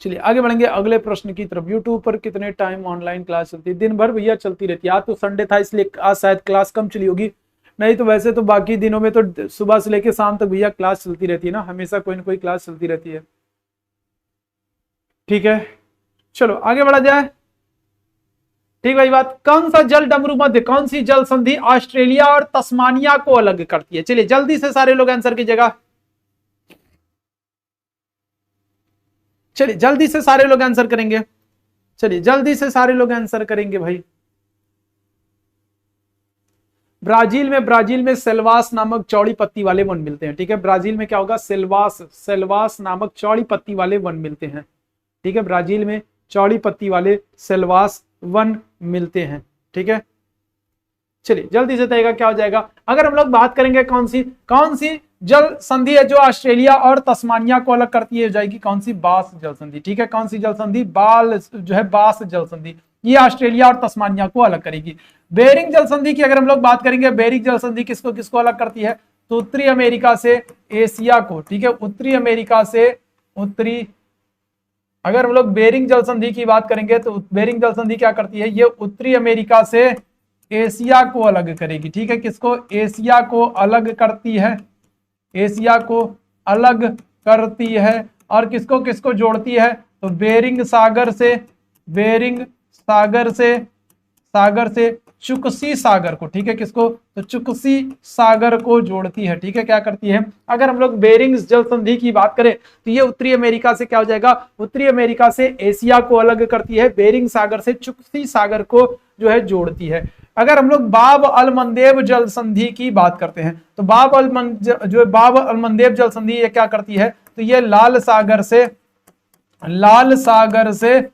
Speaker 2: चलिए आगे बढ़ेंगे अगले प्रश्न की तरफ। यूट्यूब पर कितने टाइम ऑनलाइन क्लास चलती है? दिन भर भैया चलती रहती है। आज तो संडे था इसलिए आज शायद क्लास कम चली होगी, नहीं तो वैसे तो बाकी दिनों में तो सुबह से लेकर शाम तक भैया क्लास चलती रहती है ना, हमेशा कोई ना कोई क्लास चलती रहती है। ठीक है, चलो आगे बढ़ा जाए। ठीक भाई बात, कौन सा जल डमरू मध्य, कौन सी जल संधि ऑस्ट्रेलिया और तस्मानिया को अलग करती है? चलिए जल्दी से सारे लोग आंसर कीजिएगा। चलिए जल्दी से सारे लोग आंसर करेंगे, चलिए जल्दी से सारे लोग आंसर करेंगे भाई। ब्राजील में सेल्वास नामक चौड़ी पत्ती वाले वन मिलते हैं। ठीक है, ब्राजील में क्या होगा, सेल्वास नामक चौड़ी पत्ती वाले वन मिलते हैं। ठीक है, ब्राजील में चौड़ी पत्ती वाले सेल्वास वन मिलते हैं। ठीक है, चलिए जल्दी से बताइएगा क्या हो जाएगा। अगर हम लोग बात करेंगे कौन सी जल संधि है जो ऑस्ट्रेलिया और तस्मानिया को अलग करती है, हो जाएगी कौन सी, बास जल संधि। ठीक है, कौन सी जल संधि, बास जल संधि, ये ऑस्ट्रेलिया और तस्मानिया को अलग करेगी। बेरिंग जल संधि की अगर हम लोग बात करेंगे, बेरिंग जल संधि किसको अलग करती है, तो उत्तरी अमेरिका से एशिया को। ठीक है, उत्तरी अमेरिका से अगर हम लोग बेरिंग जल संधि की बात करेंगे तो बेरिंग जल संधि क्या करती है, ये उत्तरी अमेरिका से एशिया को अलग करेगी। ठीक है, किसको, एशिया को अलग करती है, एशिया को अलग करती है। और किसको जोड़ती है, तो बेरिंग सागर से चुकसी सागर को। ठीक है, किसको, तो चुकसी सागर को जोड़ती है। ठीक है, क्या करती है, अगर हम लोग बेरिंग जल संधि की बात करें तो ये उत्तरी अमेरिका से क्या हो जाएगा, उत्तरी अमेरिका से एशिया को अलग करती है, बेरिंग सागर से चुकसी सागर को जो है जोड़ती है। अगर हम लोग बाब अल मंदेब जल संधि की बात करते हैं तो बाब अल मंदेब जल संधि ये क्या करती है, तो ये लाल सागर से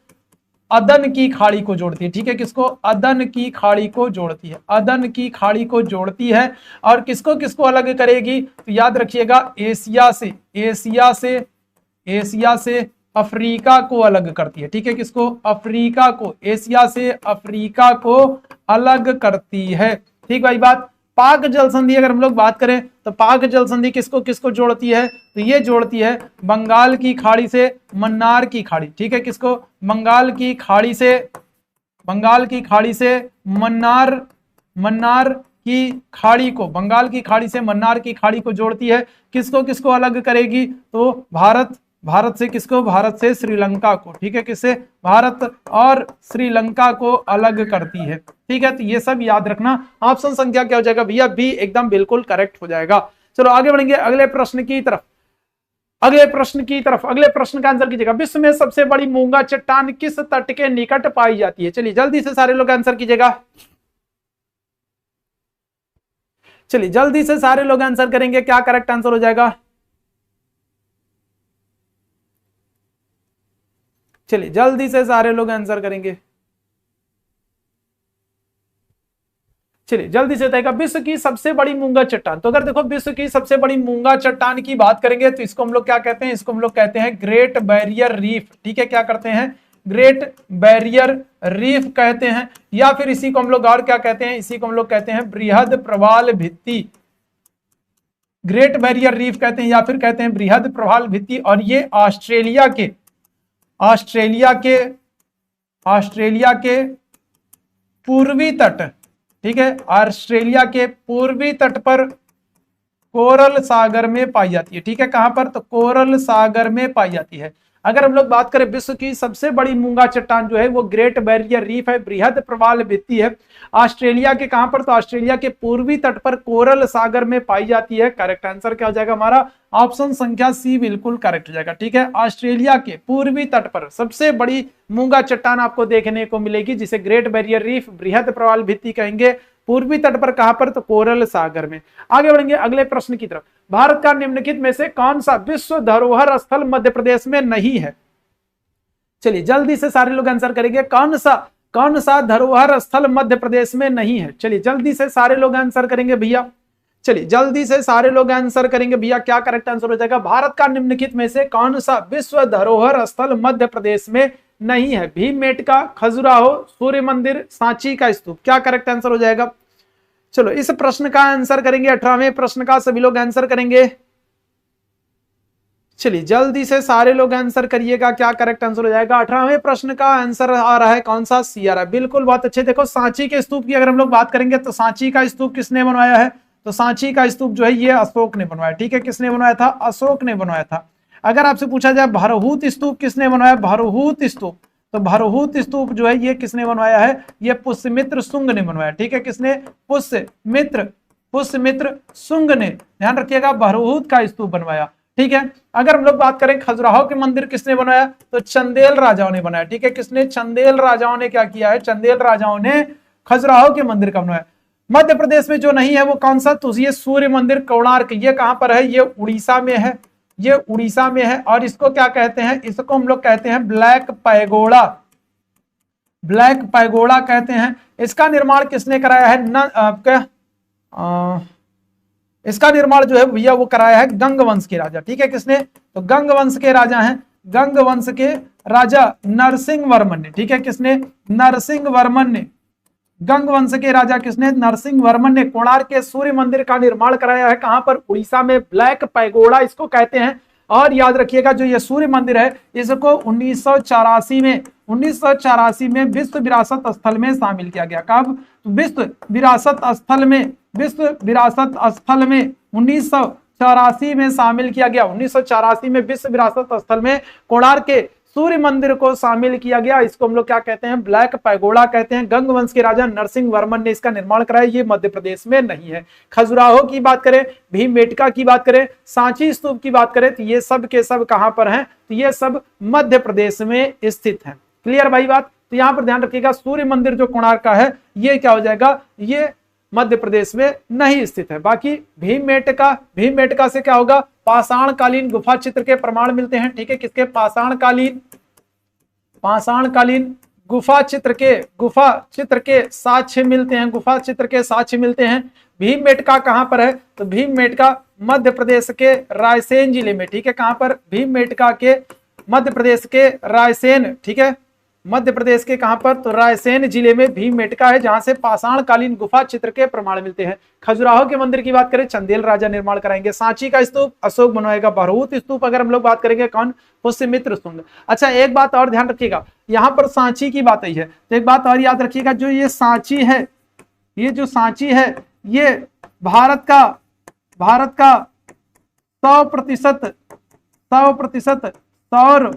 Speaker 2: अदन की खाड़ी को जोड़ती है। ठीक है, किसको, अदन की खाड़ी को जोड़ती है, अदन की खाड़ी को जोड़ती है। और किसको अलग करेगी, तो याद रखिएगा एशिया से अफ्रीका को अलग करती है। ठीक है, किसको, अफ्रीका को, एशिया से अफ्रीका को अलग करती है। ठीक भाई बात। पाक जल संधि अगर हम लोग बात करें तो पाक जल संधि किसको जोड़ती है, तो ये जोड़ती है बंगाल की खाड़ी से मन्नार की खाड़ी। ठीक है, किसको, बंगाल की खाड़ी से मन्नार की खाड़ी को, बंगाल की खाड़ी से मन्नार की खाड़ी को जोड़ती है। किसको अलग करेगी, तो भारत से किसको, भारत से श्रीलंका को। ठीक है, किससे, भारत और श्रीलंका को अलग करती है। ठीक है, तो ये सब याद रखना। ऑप्शन संख्या क्या हो जाएगा भैया, बी एकदम बिल्कुल करेक्ट हो जाएगा। चलो आगे बढ़ेंगे अगले प्रश्न की तरफ। अगले प्रश्न का आंसर कीजिएगा। विश्व में सबसे बड़ी मूंगा चट्टान किस तट के निकट पाई जाती है? चलिए जल्दी से सारे लोग आंसर कीजिएगा। चलिए जल्दी से सारे लोग आंसर करेंगे, क्या करेक्ट आंसर हो जाएगा। चलिए जल्दी से सारे लोग आंसर करेंगे। चलिए जल्दी से बताइएगा विश्व की सबसे बड़ी मूंगा चट्टान। तो अगर देखो विश्व की सबसे बड़ी मूंगा चट्टान की बात करेंगे तो इसको हम लोग क्या कहते हैं, इसको हम लोग कहते हैं ग्रेट बैरियर रीफ। ठीक है, क्या करते हैं, ग्रेट बैरियर रीफ कहते हैं। या फिर इसी को हम लोग और क्या कहते हैं, इसी को हम लोग कहते हैं बृहद प्रवाल भित्ति। ग्रेट बैरियर रीफ कहते हैं या फिर कहते हैं बृहद प्रवाल भित्ति। और ये ऑस्ट्रेलिया के पूर्वी तट, ठीक है, ऑस्ट्रेलिया के पूर्वी तट पर कोरल सागर में पाई जाती है। ठीक है, कहां पर, तो कोरल सागर में पाई जाती है। अगर हम लोग बात करें विश्व की सबसे बड़ी मूंगा चट्टान जो है वो ग्रेट बैरियर रीफ है, बृहद प्रवाल भित्ति है। ऑस्ट्रेलिया के कहां पर, तो ऑस्ट्रेलिया के पूर्वी तट पर कोरल सागर में पाई जाती है। करेक्ट आंसर क्या हो जाएगा हमारा, ऑप्शन संख्या सी बिल्कुल करेक्ट हो जाएगा। ठीक है, ऑस्ट्रेलिया के पूर्वी तट पर सबसे बड़ी मूंगा चट्टान आपको देखने को मिलेगी जिसे ग्रेट बैरियर रीफ, बृहद प्रवाल भित्ति कहेंगे। पूर्वी तट पर कहां पर, तो कोरल सागर में। आगे बढ़ेंगे अगले प्रश्न की तरफ। भारत का निम्नलिखित में से कौन सा विश्व धरोहर स्थल मध्य प्रदेश में नहीं है? चलिए जल्दी से सारे लोग आंसर करेंगे, कौन सा धरोहर स्थल मध्य प्रदेश में नहीं है। चलिए जल्दी से सारे लोग आंसर करेंगे भैया। चलिए जल्दी से सारे लोग आंसर करेंगे भैया, क्या करेक्ट आंसर हो जाएगा। भारत का निम्नलिखित में से कौन सा विश्व धरोहर स्थल मध्य प्रदेश में नहीं है। भीमबेटका, खजुराहो, सूर्य मंदिर, सांची का स्तूप, क्या करेक्ट आंसर हो जाएगा। चलो इस प्रश्न का आंसर करेंगे, 18वें प्रश्न का सभी लोग आंसर करेंगे। चलिए जल्दी से सारे लोग आंसर करिएगा, क्या करेक्ट आंसर हो जाएगा। 18वें प्रश्न का आंसर आ रहा है कौन सा, सी आ रहा है, बिल्कुल बहुत अच्छे। देखो सांची के स्तूप की अगर हम लोग बात करेंगे तो सांची का स्तूप किसने बनवाया है, तो सांची का स्तूप जो है ये अशोक ने बनवाया, ठीक है। किसने बनवाया था, अशोक ने बनवाया था। अगर आपसे पूछा जाए भरहूत स्तूप किसने बनवाया, भरहूत स्तूप, तो भरहूत स्तूप जो है ये किसने बनवाया है, ये पुष्यमित्र शुंग ने बनवाया, ठीक है। किसने, पुष्यमित्र शुंग ने, ध्यान रखिएगा, भरहूत का स्तूप बनवाया, ठीक है। अगर हम लोग बात करें खजुराहो के मंदिर किसने बनाया, तो चंदेल राजाओं ने बनाया, ठीक है। किसने, चंदेल राजाओं ने क्या किया है, चंदेल राजाओं ने खजुराहो के मंदिर का बनाया। मध्य प्रदेश में जो नहीं है वो कौन सा, तो ये सूर्य मंदिर कोणार्क, ये कहां पर है, ये उड़ीसा में है, ये उड़ीसा में है। और इसको क्या कहते हैं, इसको हम लोग कहते हैं ब्लैक पैगोडा, ब्लैक पैगोडा कहते हैं। इसका निर्माण किसने कराया है, इसका निर्माण जो है भैया वो कराया है गंग वंश के राजा, ठीक है। किसने, तो गंग वंश के राजा हैं, गंग वंश के राजा नरसिंह वर्मन ने, ठीक है। किसने, नरसिंह वर्मन ने, गंग वंश के राजा किसने, नरसिंह वर्मन ने कोणार्क के सूर्य मंदिर का निर्माण कराया है। कहां पर, उड़ीसा में, ब्लैक पैगोडा इसको कहते हैं। और याद रखिएगा जो ये सूर्य मंदिर है इसको 1984 में विश्व विरासत स्थल में शामिल किया गया। कब, तो विश्व विरासत स्थल में 1984 में शामिल किया गया। 1984 में विश्व विरासत स्थल में कोणार्क के सूर्य मंदिर को शामिल किया गया। इसको हम लोग क्या कहते हैं, ब्लैक पैगोडा कहते हैं। गंग वंश के राजा नरसिंह वर्मन ने इसका निर्माण कराया, ये मध्य प्रदेश में नहीं है। खजुराहो की बात करें, भीमबेटका की बात करें, सांची स्तूप की बात करें, तो ये सब के सब कहां पर हैं, तो ये सब मध्य प्रदेश में स्थित है। क्लियर भाई बात। तो यहां पर ध्यान रखिएगा सूर्य मंदिर जो कोणार्क का है ये क्या हो जाएगा, ये मध्य प्रदेश में नहीं स्थित है। बाकी भीमबेटका से क्या होगा, पाषाणकालीन गुफा चित्र के प्रमाण मिलते हैं, ठीक है। किसके, पाषाणकालीन गुफा चित्र के साक्ष्य मिलते हैं, गुफा चित्र के साक्ष्य मिलते हैं। भीमबेटका कहां पर है, तो भीमबेटका मध्य प्रदेश के रायसेन जिले में, ठीक है। कहां पर, भीमबेटका के मध्य प्रदेश के रायसेन, ठीक है, मध्य प्रदेश के कहां पर, तो रायसेन जिले में भीमबेटका है, जहां से पाषाणकालीन गुफा चित्र के प्रमाण मिलते हैं। खजुराहो के मंदिर की बात करें, चंदेल राजा निर्माण कराएंगे। सांची का स्तूप अशोक बनवाएगा। भरहूत स्तूप अगर हम लोग बात करेंगे कौन, पुष्यमित्र शुंग। अच्छा एक बात और ध्यान रखिएगा, यहां पर सांची की बात आई है तो एक बात और याद रखिएगा, जो ये सांची है, ये जो सांची है ये भारत का 100% सौर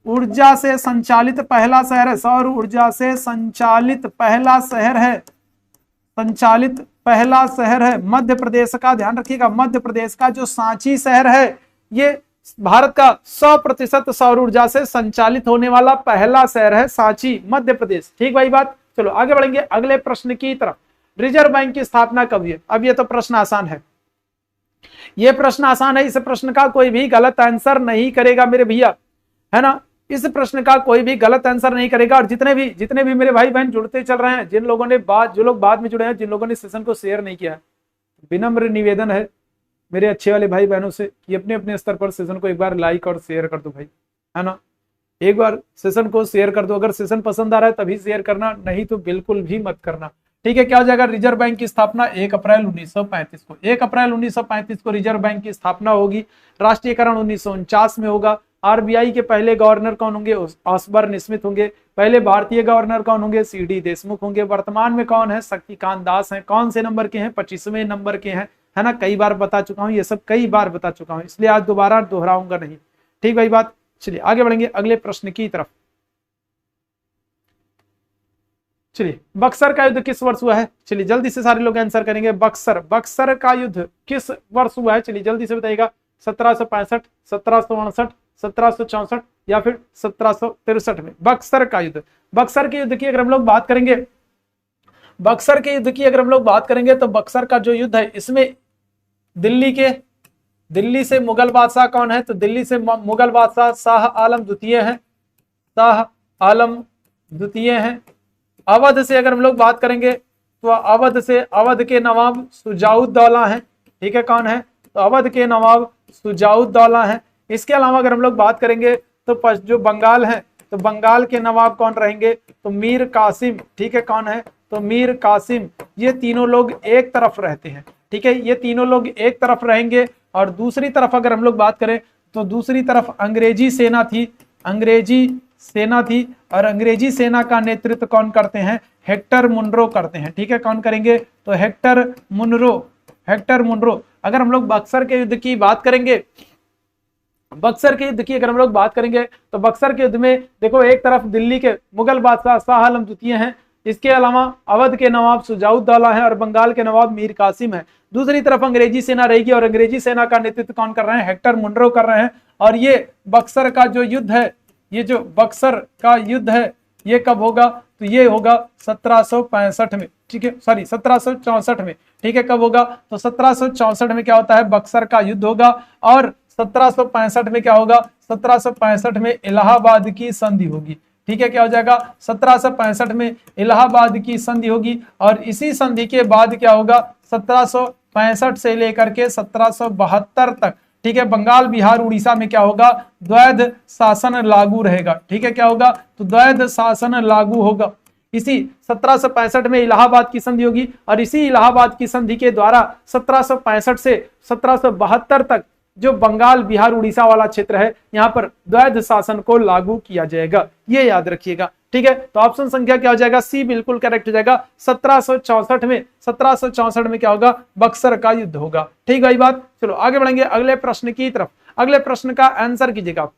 Speaker 2: ऊर्जा से संचालित पहला शहर है, सौर ऊर्जा से संचालित पहला शहर है मध्य प्रदेश का। ध्यान रखिएगा मध्य प्रदेश का जो सांची शहर है ये भारत का 100% सौर ऊर्जा से संचालित होने वाला पहला शहर है सांची, मध्य प्रदेश। ठीक भाई बात। चलो आगे बढ़ेंगे अगले प्रश्न की तरफ। रिजर्व बैंक की स्थापना कब हुई? अब ये तो प्रश्न आसान है, ये प्रश्न आसान है, इस प्रश्न का कोई भी गलत आंसर नहीं करेगा मेरे भैया, है ना। इस प्रश्न का कोई भी गलत आंसर नहीं करेगा। और जितने भी मेरे भाई बहन जुड़ते चल रहे हैं, जो लोग बाद में जुड़े हैं, जिन लोगों ने सेशन को शेयर नहीं किया है, विनम्र निवेदन है मेरे अच्छे वाले भाई बहनों से कि अपने अपने स्तर पर सेशन को एक बार लाइक और शेयर कर दो भाई, है ना। एक बार सेशन को शेयर कर दो। अगर सेशन पसंद आ रहा है तभी शेयर करना, नहीं तो बिल्कुल भी मत करना। ठीक है, क्या हो जाएगा? रिजर्व बैंक की स्थापना 1 अप्रैल 1935 को, 1 अप्रैल 1935 को रिजर्व बैंक की स्थापना होगी। राष्ट्रीयकरण 1949 में होगा। आरबीआई के पहले गवर्नर कौन होंगे? ऑसबर्न स्मिथ होंगे। पहले भारतीय गवर्नर कौन होंगे? सीडी देशमुख होंगे। वर्तमान में कौन है? शक्तिकांत दास हैं। कौन से नंबर के हैं? 25वें नंबर के हैं, है ना। कई बार बता चुका हूं, ये सब कई बार बता चुका हूं, इसलिए आज दोबारा दोहराऊंगा नहीं। ठीक भाई बात। चलिए आगे बढ़ेंगे अगले प्रश्न की तरफ। चलिए, बक्सर का युद्ध किस वर्ष हुआ है? चलिए जल्दी से सारे लोग आंसर करेंगे। बक्सर का युद्ध किस वर्ष हुआ है? चलिए जल्दी से बताइएगा। 1765, 1759, 1764 या फिर 1763 में बक्सर का युद्ध। बक्सर के युद्ध की अगर हम लोग बात करेंगे, बक्सर के युद्ध की अगर हम लोग बात करेंगे तो बक्सर का जो युद्ध है इसमें दिल्ली से मुगल बादशाह कौन है? तो दिल्ली से मुगल बादशाह शाह आलम द्वितीय हैं, शाह आलम द्वितीय हैं। अवध से अगर हम लोग बात करेंगे तो अवध के नवाब शुजाउद्दौला हैं। ठीक है, कौन है? तो अवध के नवाब शुजाउद्दौला हैं। इसके अलावा अगर हम लोग बात करेंगे तो जो बंगाल है, तो बंगाल के नवाब कौन रहेंगे? तो मीर कासिम। ठीक है, कौन है? तो मीर कासिम। ये तीनों लोग एक तरफ रहते हैं। ठीक है, ये तीनों लोग एक तरफ रहेंगे। और दूसरी तरफ अगर हम लोग बात करें तो दूसरी तरफ अंग्रेजी सेना थी, और अंग्रेजी सेना का नेतृत्व कौन करते हैं? हेक्टर मुनरो करते हैं। ठीक है, कौन करेंगे? तो हेक्टर मुनरो। अगर हम लोग बक्सर के युद्ध की बात करेंगे, अगर हम लोग बात करेंगे तो बक्सर के युद्ध में देखो, एक तरफ दिल्ली के मुगल बादशाह शाह आलम द्वितीय हैं, इसके अलावा अवध के नवाब शुजाउद्दौला हैं और बंगाल के नवाब मीर कासिम है। दूसरी तरफ अंग्रेजी सेना रहेगी और अंग्रेजी सेना का नेतृत्व कौन कर रहे हैं? हेक्टर मुनरो कर रहे हैं। और ये बक्सर का जो युद्ध है, ये कब होगा? तो ये होगा 1765 में। ठीक है, सॉरी 1764 में। ठीक है, कब होगा? तो 1764 में क्या होता है? बक्सर का युद्ध होगा। और 1765 में क्या होगा? 1765 में इलाहाबाद की संधि होगी। ठीक है, क्या हो जाएगा? 1765 में इलाहाबाद की संधि होगी। और इसी संधि के बाद क्या होगा? 1765 से लेकर के 1772 तक, ठीक है, बंगाल, बिहार, उड़ीसा में क्या होगा? द्वैध शासन लागू रहेगा। ठीक है, क्या होगा? तो द्वैध शासन लागू होगा। इसी 1765 में इलाहाबाद की संधि होगी और इसी इलाहाबाद की संधि के द्वारा 1765 से 1772 तक जो बंगाल, बिहार, उड़ीसा वाला क्षेत्र है, यहाँ पर द्वैध शासन को लागू किया जाएगा। ये याद रखिएगा। ठीक है, तो ऑप्शन संख्या क्या हो जाएगा? सी बिल्कुल करेक्ट हो जाएगा। 1764 में क्या होगा? बक्सर का युद्ध होगा। ठीक भाई बात। चलो आगे बढ़ेंगे अगले प्रश्न की तरफ। अगले प्रश्न का आंसर कीजिएगा।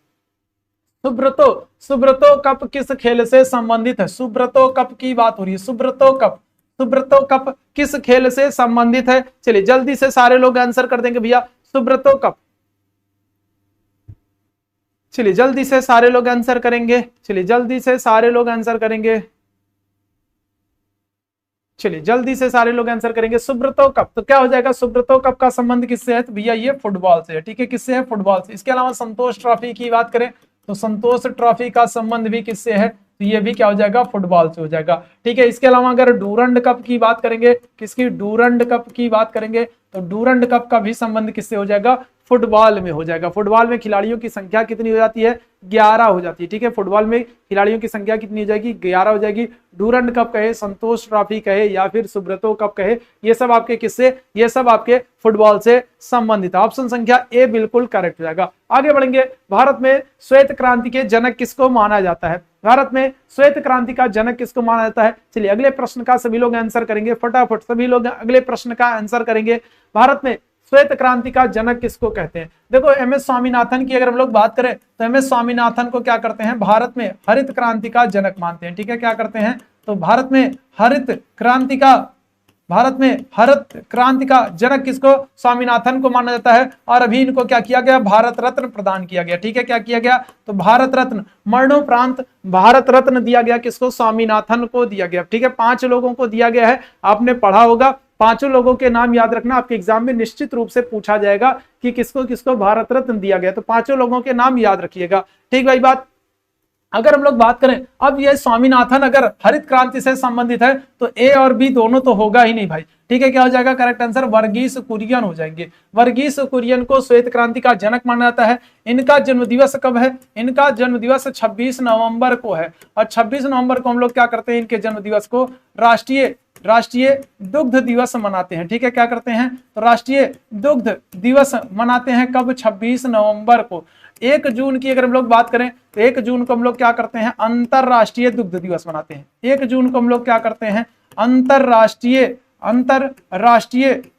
Speaker 2: सुब्रतो कप किस खेल से संबंधित है? सुब्रतो कप की बात हो रही है। सुब्रतो कप किस खेल से संबंधित है? चलिए जल्दी से सारे लोग आंसर कर देंगे भैया। सुब्रतो कप, चलिए जल्दी से सारे लोग आंसर करेंगे। चलिए जल्दी से सारे लोग आंसर करेंगे। सुब्रतो कप, तो क्या हो जाएगा? सुब्रतो कप का संबंध किससे है? तो भैया ये फुटबॉल से है। ठीक है, किससे है? फुटबॉल से। इसके अलावा संतोष ट्रॉफी की बात करें तो संतोष ट्रॉफी का संबंध भी किससे है? तो ये भी क्या हो जाएगा? फुटबॉल से हो जाएगा। ठीक है, इसके अलावा अगर डूरंड कप की बात करेंगे, किसकी? डूरंड कप की बात करेंगे तो डूरंड कप का भी संबंध किससे हो जाएगा? फुटबॉल में हो जाएगा। फुटबॉल में खिलाड़ियों की संख्या कितनी हो जाती है? 11 हो जाती है। ठीक है, फुटबॉल में खिलाड़ियों की संख्या कितनी हो जाएगी? 11 हो जाएगी। डूरंड कप कहे, संतोष ट्रॉफी कहे या फिर सुब्रतो कप कहे, ये सब आपके किससे? ये सब आपके फुटबॉल से संबंधित है। ऑप्शन संख्या ए बिल्कुल करेक्ट हो जाएगा। आगे बढ़ेंगे। भारत में श्वेत क्रांति के जनक किसको माना जाता है? भारत में श्वेत क्रांति का जनक किसको माना जाता है? चलिए अगले प्रश्न का सभी लोग आंसर करेंगे फटाफट। सभी लोग अगले प्रश्न का आंसर करेंगे। भारत में श्वेत क्रांति का जनक किसको कहते हैं? देखो, एमएस स्वामीनाथन की अगर हम लोग बात करें तो एमएस स्वामीनाथन को क्या करते हैं? भारत में हरित क्रांति का जनक मानते हैं। ठीक है, क्या करते हैं? तो भारत में हरित क्रांति का जनक किसको? स्वामीनाथन को माना जाता है। और अभी इनको क्या किया गया? भारत रत्न प्रदान किया गया। ठीक है, क्या किया गया? तो भारत रत्न, मरणोपरांत भारत रत्न दिया गया। किसको? स्वामीनाथन को दिया गया। ठीक है, 5 लोगों को दिया गया है। आपने पढ़ा होगा, 5 लोगों के नाम याद रखना। आपके एग्जाम में निश्चित रूप से पूछा जाएगा कि किसको किसको भारत रत्न दिया गया, तो 5 लोगों के नाम याद रखिएगा। ठीक भाई बात। अगर हम लोग बात करें, अब ये स्वामीनाथन अगर हरित क्रांति से संबंधित है तो ए और बी दोनों तो होगा ही नहीं भाई। ठीक है, क्या हो जाएगा? करेक्ट आंसर वर्गीस कुरियन हो जाएंगे। वर्गीस कुरियन को श्वेत क्रांति का जनक माना जाता है। इनका जन्म दिवस कब है? इनका जन्म दिवस 26 नवंबर को है। और 26 नवंबर को हम लोग क्या करते हैं? इनके जन्म दिवस को राष्ट्रीय दुग्ध दिवस मनाते हैं। ठीक है, क्या करते हैं? तो राष्ट्रीय दुग्ध दिवस मनाते हैं। कब? 26 नवंबर को। 1 जून की अगर हम लोग बात करें तो 1 जून को हम लोग क्या करते हैं? अंतरराष्ट्रीय दुग्ध दिवस मनाते हैं। 1 जून को हम लोग क्या करते हैं? अंतरराष्ट्रीय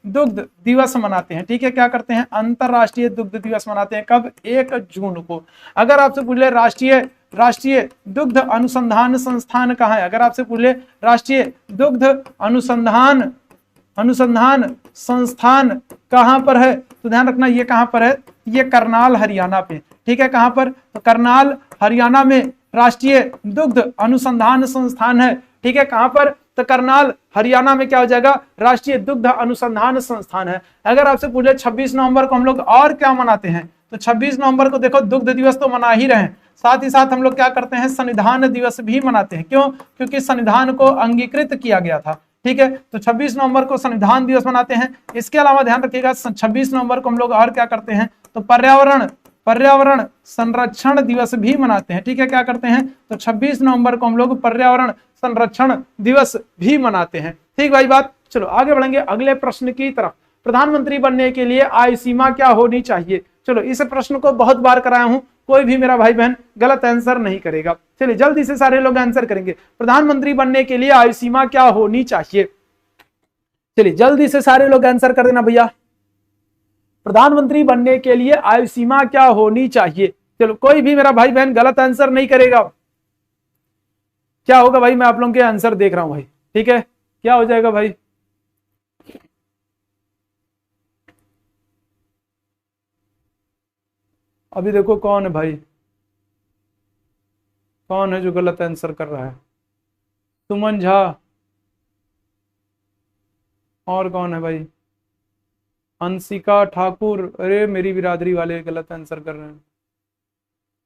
Speaker 2: दुग्ध दिवस मनाते हैं। ठीक है, क्या करते हैं? अंतरराष्ट्रीय दुग्ध दिवस मनाते हैं। कब? 1 जून को। अगर आपसे पूछ ले राष्ट्रीय दुग्ध अनुसंधान संस्थान कहाँ है? अगर आपसे पूछ ले राष्ट्रीय दुग्ध अनुसंधान संस्थान कहाँ पर है, तो ध्यान रखना ये कहाँ पर है? ये करनाल हरियाणा पे। ठीक है, कहाँ पर? तो करनाल हरियाणा में राष्ट्रीय दुग्ध अनुसंधान संस्थान है। ठीक है, कहाँ पर? तो करनाल हरियाणा में क्या हो जाएगा? राष्ट्रीय दुग्ध अनुसंधान संस्थान है। अगर आपसे पूछे 26 नवंबर को हम लोग और क्या मनाते हैं, तो 26 नवंबर को देखो दुग्ध दिवस तो मना ही रहे हैं, साथ ही साथ हम लोग क्या करते हैं? संविधान दिवस भी मनाते हैं। क्यों? क्योंकि संविधान को अंगीकृत किया गया था। ठीक है, तो 26 नवंबर को संविधान दिवस मनाते हैं। इसके अलावा ध्यान रखिएगा 26 नवंबर को हम लोग और क्या करते हैं, तो पर्यावरण संरक्षण दिवस भी मनाते हैं। ठीक है, क्या करते हैं, तो 26 नवंबर को हम लोग पर्यावरण संरक्षण दिवस भी मनाते हैं। ठीक भाई बात। चलो आगे बढ़ेंगे अगले प्रश्न की तरफ। प्रधानमंत्री बनने के लिए आयु सीमा क्या होनी चाहिए? चलो इस प्रश्न को बहुत बार कराया हूं, कोई भी मेरा भाई बहन गलत आंसर नहीं करेगा। चलिए जल्दी से सारे लोग आंसर करेंगे। प्रधानमंत्री बनने के लिए आयु सीमा क्या होनी चाहिए? चलिए जल्दी से सारे लोग आंसर कर देना भैया। प्रधानमंत्री बनने के लिए आयु सीमा क्या होनी चाहिए? चलो कोई भी मेरा भाई बहन गलत आंसर नहीं करेगा। क्या होगा भाई, मैं आप लोगों के आंसर देख रहा हूं भाई। ठीक है, क्या हो जाएगा भाई? अभी देखो कौन है भाई, कौन है जो गलत आंसर कर रहा है? सुमन झा, और कौन है भाई? अंशिका ठाकुर, अरे मेरी बिरादरी वाले गलत आंसर कर रहे हैं।